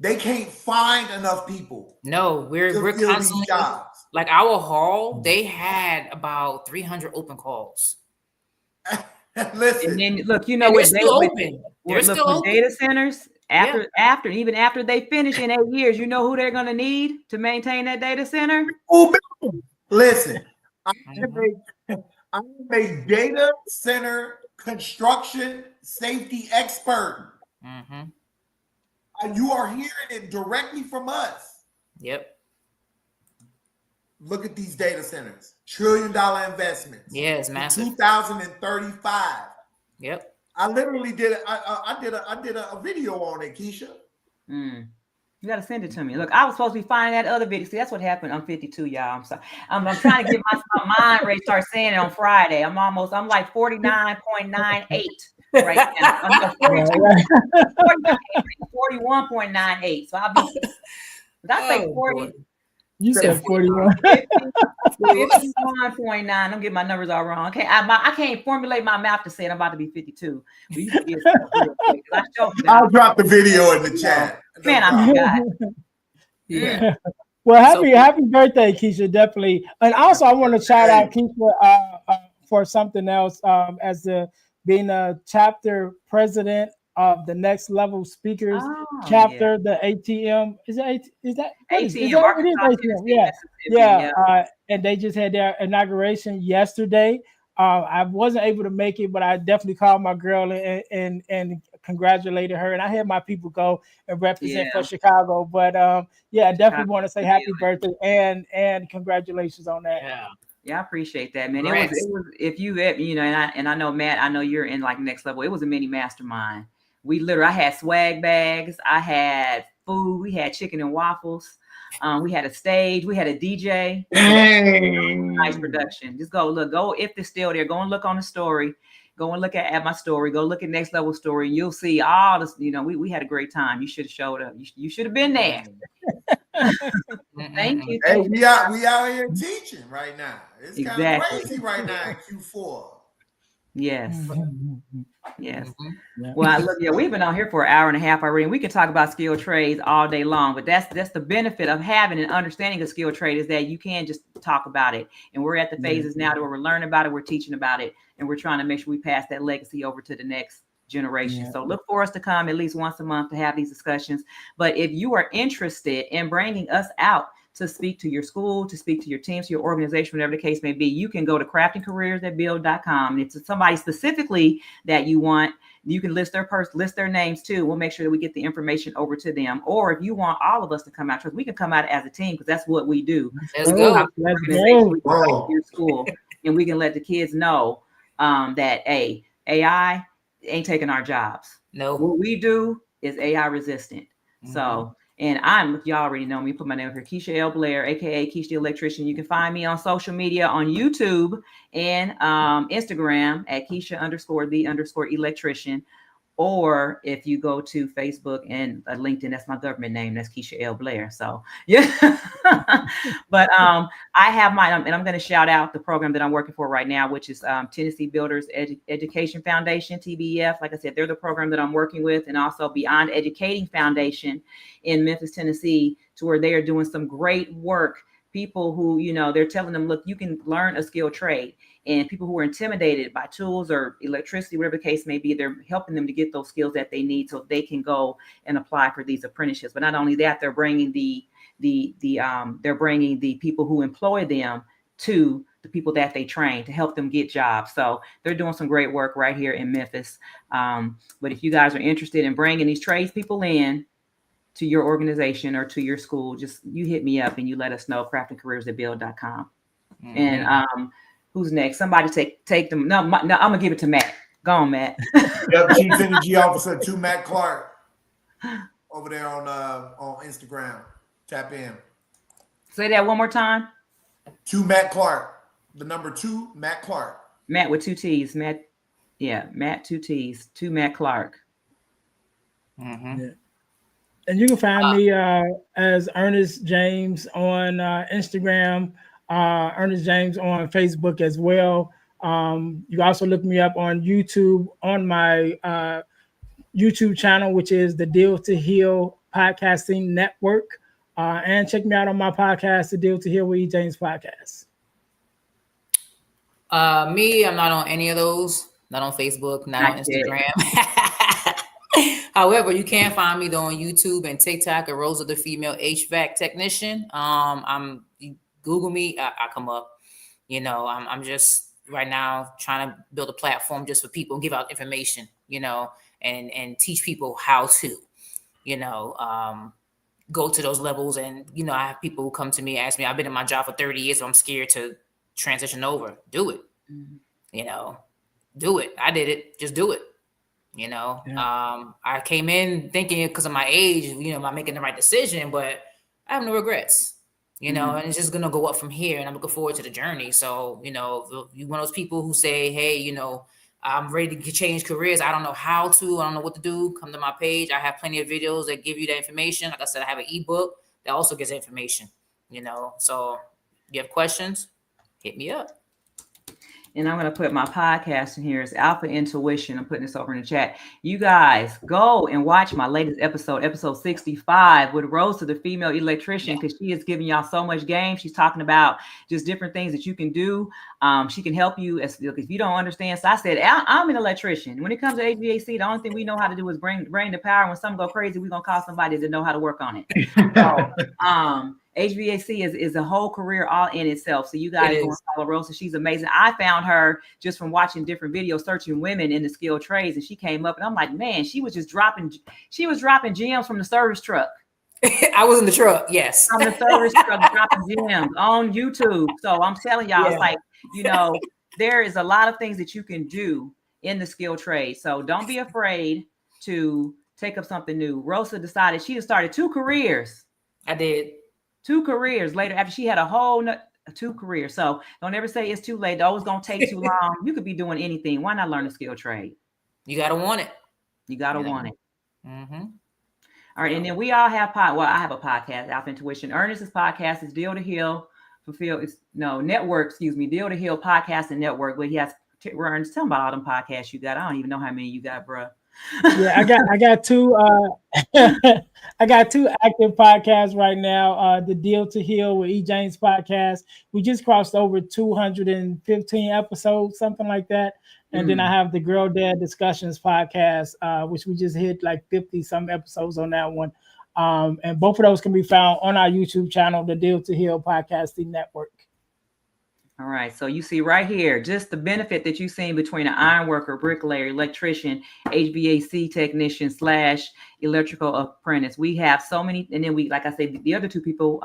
They can't find enough people. No, we're constantly jobs. Like our hall, they had about 300 open calls. Listen, and then look, you know what? They're still open. They're still open. Data centers. Even after they finish in 8 years, you know who they're going to need to maintain that data center? Listen, I'm a data center construction safety expert. You are hearing it directly from us. Yep. Look at these data centers. $1 trillion investments. Yeah, it's massive. 2035. Yep. I literally did I did a video on it, Keisha. You gotta send it to me. Look, I was supposed to be finding that other video. See, that's what happened. I'm 52, y'all. I'm sorry. I'm trying to get my mind ready to start saying it on Friday. I'm like 49.98 right now. I'm 41.98. So I'll be. Did I say 40? Boy. You said 41. 51.9. Don't get my numbers all wrong. Okay, I can't formulate my mouth to say it. I'm about to be 52. But you can get real quick. I'll drop the video in the chat. Man, I forgot. Yeah. Well, So happy birthday, Keisha, definitely. And also, I want to shout out Keisha for something else as the being a chapter president of the Next Level Speakers Oh, yeah. chapter, the ATM. Is that what is ATM, that? It is Arkansas, ATM. Tennessee, Yeah, Mississippi. yeah. Yeah. And they just had their inauguration yesterday. I wasn't able to make it, but I definitely called my girl and congratulated her. And I had my people go and represent for Yeah. Chicago. But yeah, I Chicago definitely want to say Tribune. happy birthday and congratulations on that. yeah, Yeah, I appreciate that, man. congrats. It was if you and I know Matt, I know you're in like next level. It was a mini mastermind. I had swag bags, I had food, we had chicken and waffles, we had a stage, we had a DJ. Nice production. Just go if it's still there. Go and look on the story. Go and look at my story. Go look at Next Level Story, and you'll see all this. We had a great time. You should have showed up. You should have been there. Thank you. Hey, we out here teaching right now. It's kind of Exactly. crazy right now in Q4. Yes. Yes. Mhm. Well, look, yeah, we've been on here for an hour and a half already, and we can talk about skilled trades all day long. But that's the benefit of having an understanding of skilled trade is that you can just talk about it. And we're at the phases now where we're learning about it, we're teaching about it, and we're trying to make sure we pass that legacy over to the next generation. So look for us to come at least once a month to have these discussions. But if you are interested in bringing us out to speak to your school, to speak to your teams, to your organization, whatever the case may be, you can go to craftingcareers@build.com. And if it's somebody specifically that you want, you can list their names too. We'll make sure that we get the information over to them. Or if you want all of us to come out, we can come out as a team because that's what we do. Let's go. Let's go. Your school, and we can let the kids know that AI ain't taking our jobs. No. What we do is AI resistant. So, and y'all already know me, put my name up here, Keisha L. Blair, aka Keisha the Electrician. You can find me on social media on YouTube and Instagram at Keisha_the_electrician. Or if you go to Facebook and LinkedIn, that's my government name. That's Keisha L. Blair. So yeah. But I have and I'm going to shout out the program that I'm working for right now, which is Tennessee Builders Education Foundation, TBEF. Like I said, they're the program that I'm working with, and also Beyond Educating Foundation in Memphis, Tennessee, to where they are doing some great work. People who, they're telling them, look, you can learn a skilled trade. And people who are intimidated by tools or electricity, whatever the case may be, they're helping them to get those skills that they need so they can go and apply for these apprenticeships. But not only that, they're bringing they're bringing the people who employ them to the people that they train to help them get jobs. So they're doing some great work right here in Memphis. But if you guys are interested in bringing these tradespeople in to your organization or to your school, you hit me up and you let us know. craftingcareers@build.com. And who's next? Somebody take them. No, I'm gonna give it to Matt. Go on, Matt. Yep, Chief Energy Officer 2 Matt Clark over there on Instagram. Tap in. Say that one more time. 2 Matt Clark. The number 2 Matt Clark. Matt with 2 T's. Matt, 2 T's. 2 Matt Clark. Yeah. And you can find me as Ernest James on Instagram, Ernest James on Facebook as well. You can also look me up on YouTube on my YouTube channel, which is the Deal to Heal Podcasting Network. And check me out on my podcast, the Deal to Heal with E. James podcast. Me, I'm not on any of those. Not on Facebook, not on Instagram. However, you can find me though on YouTube and TikTok at Rosa the Female HVAC Technician. You Google me, I come up. I'm just right now trying to build a platform just for people and give out information, and teach people how to, go to those levels. And, I have people who come to me, ask me, I've been in my job for 30 years, so I'm scared to transition over. Do it. Do it. I did it. Just do it. I came in thinking because of my age, am I making the right decision? But I have no regrets, and it's just going to go up from here. And I'm looking forward to the journey. So, you're one of those people who say, hey, I'm ready to change careers. I don't know how to, I don't know what to do. Come to my page. I have plenty of videos that give you that information. Like I said, I have an ebook that also gives information, so you have questions, hit me up. And I'm going to put my podcast in here. It's Alpha Intuition. I'm putting this over in the chat. You guys go and watch my latest episode 65 with Rosa, the female electrician, because she is giving y'all so much game. She's talking about just different things that you can do. She can help you if you don't understand. So I said, I'm an electrician. When it comes to HVAC, the only thing we know how to do is bring the power. When something go crazy, we're going to call somebody that know how to work on it. So, HVAC is a whole career all in itself. So you guys go and follow Rosa. She's amazing. I found her just from watching different videos, searching women in the skilled trades, and she came up, and I'm like, man, she was dropping gems from the service truck. I was in the truck, yes. From the service truck, dropping gems on YouTube. So I'm telling y'all, It's like, there is a lot of things that you can do in the skilled trade. So don't be afraid to take up something new. Rosa decided she had started 2 careers. I did. 2 careers later after she had a whole 2 careers. So don't ever say it's too late. Though it's going to take too long. You could be doing anything. Why not learn a skill trade? You got to want it. You got to want it. Mm-hmm. All right. And then we all have I have a podcast, Alpha Intuition. Ernest's podcast is Deal to Heal. Deal to Heal Podcast and Network. Where he has, Ernest, tell him about all them podcasts you got. I don't even know how many you got, bro. Yeah, I got 2 I got 2 active podcasts right now. The Deal to Heal with E. James podcast. We just crossed over 215 episodes, something like that. And then I have the Girl Dad Discussions podcast, which we just hit like 50 some episodes on that one. And both of those can be found on our YouTube channel, the Deal to Heal Podcasting Network. All right. So you see right here, just the benefit that you've seen between an iron worker, bricklayer, electrician, HVAC technician / electrical apprentice. We have so many. And then like I said, the other 2 people,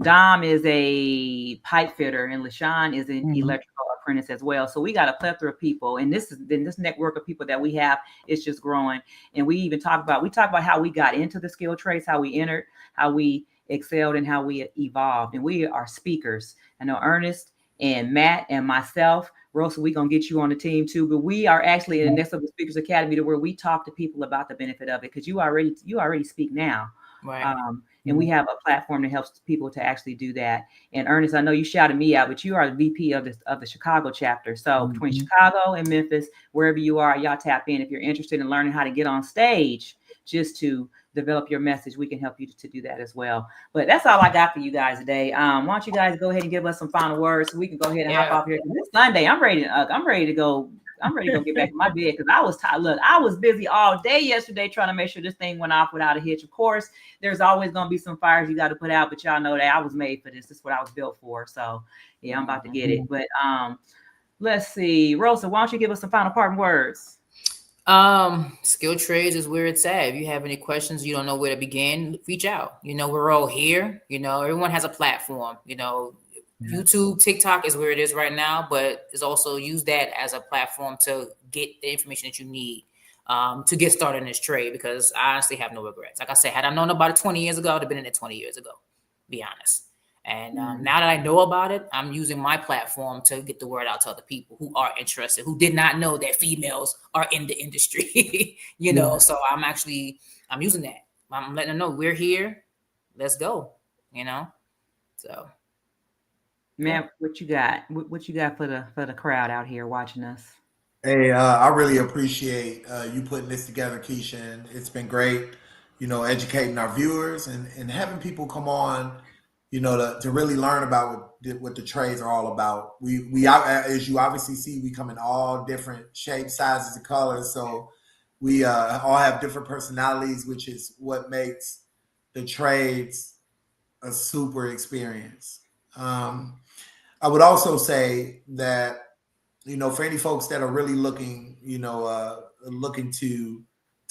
Dom is a pipe fitter and LaShawn is an electrical apprentice as well. So we got a plethora of people. And this network of people that we have is just growing. And we talk about how we got into the skill trades, how we entered, how we excelled, and how we evolved. And we are speakers. I know Ernest and Matt and myself, Rosa, we're going to get you on the team too, but we are actually in the Next Level Speakers Academy to where we talk to people about the benefit of it, because you already speak now. Right. And we have a platform that helps people to actually do that. And Ernest, I know you shouted me out, but you are the VP of the Chicago chapter. So between Chicago and Memphis, wherever you are, y'all tap in. If you're interested in learning how to get on stage just to develop your message, we can help you to do that as well. But that's all I got for you guys today. Why don't you guys go ahead and give us some final words so we can go ahead and hop off here. This Sunday, I'm ready to go. I'm ready to go get back in my bed because I was tired. Look, I was busy all day yesterday trying to make sure this thing went off without a hitch. Of course, there's always going to be some fires you got to put out, but y'all know that I was made for this. This is what I was built for. So yeah, I'm about to get it. But let's see. Rosa, why don't you give us some final parting words? Skilled trades is where it's at. If you have any questions, you don't know where to begin, reach out. We're all here. Everyone has a platform. YouTube, TikTok is where it is right now, but it's also use that as a platform to get the information that you need to get started in this trade, because I honestly have no regrets. Like I said, had I known about it 20 years ago, I would have been in it 20 years ago, be honest. And now that I know about it, I'm using my platform to get the word out to other people who are interested, who did not know that females are in the industry, so I'm using that. I'm letting them know we're here. Let's go, so. Man, what you got? What you got for the crowd out here watching us? Hey, I really appreciate you putting this together, Keisha. And it's been great, educating our viewers and having people come on, to really learn about what the trades are all about. We as you obviously see, we come in all different shapes, sizes, and colors. So we all have different personalities, which is what makes the trades a super experience. I would also say that, for any folks that are really looking, looking to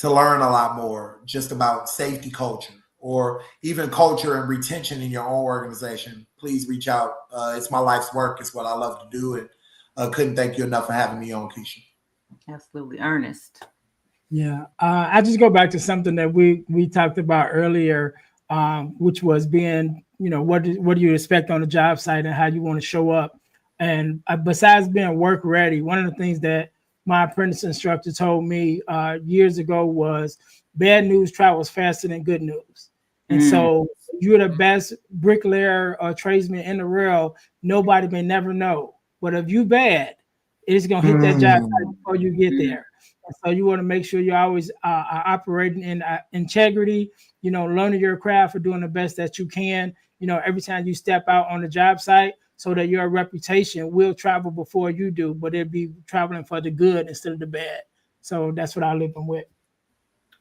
learn a lot more just about safety culture or even culture and retention in your own organization, please reach out. It's my life's work. It's what I love to do. And couldn't thank you enough for having me on, Keisha. Absolutely. Ernest. Yeah. I just go back to something that we talked about earlier, which was being, what do you expect on the job site and how you want to show up. And besides being work ready, one of the things that my apprentice instructor told me years ago was bad news travels faster than good news. And so you're the best bricklayer or tradesman in the world. Nobody may never know But if you bad, it's gonna hit that job site before you get there. And so you want to make sure you're always are operating in integrity, you know, learning your craft or doing the best that you can, you know, every time you step out on the job site, so that your reputation will travel before you do, but it'll be traveling for the good instead of the bad. So that's what I live with.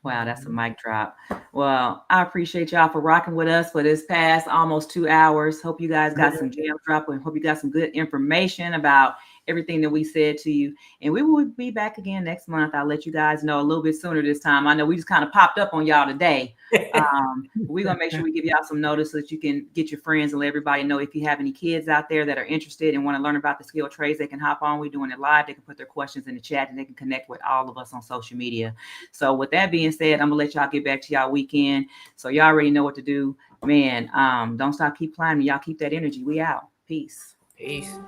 Wow, that's a mic drop. Well, I appreciate y'all for rocking with us for this past almost 2 hours. Hope you guys got some jam drop and hope you got some good information about everything that we said to you. And we will be back again next month. I'll let you guys know a little bit sooner this time. I know we just kind of popped up on y'all today. We're going to make sure we give y'all some notice so that you can get your friends and let everybody know. If you have any kids out there that are interested and want to learn about the skilled trades, they can hop on. We're doing it live. They can put their questions in the chat and they can connect with all of us on social media. So with that being said, I'm going to let y'all get back to y'all weekend. So y'all already know what to do. Man, don't stop, keep climbing. Y'all keep that energy. We out. Peace. Peace.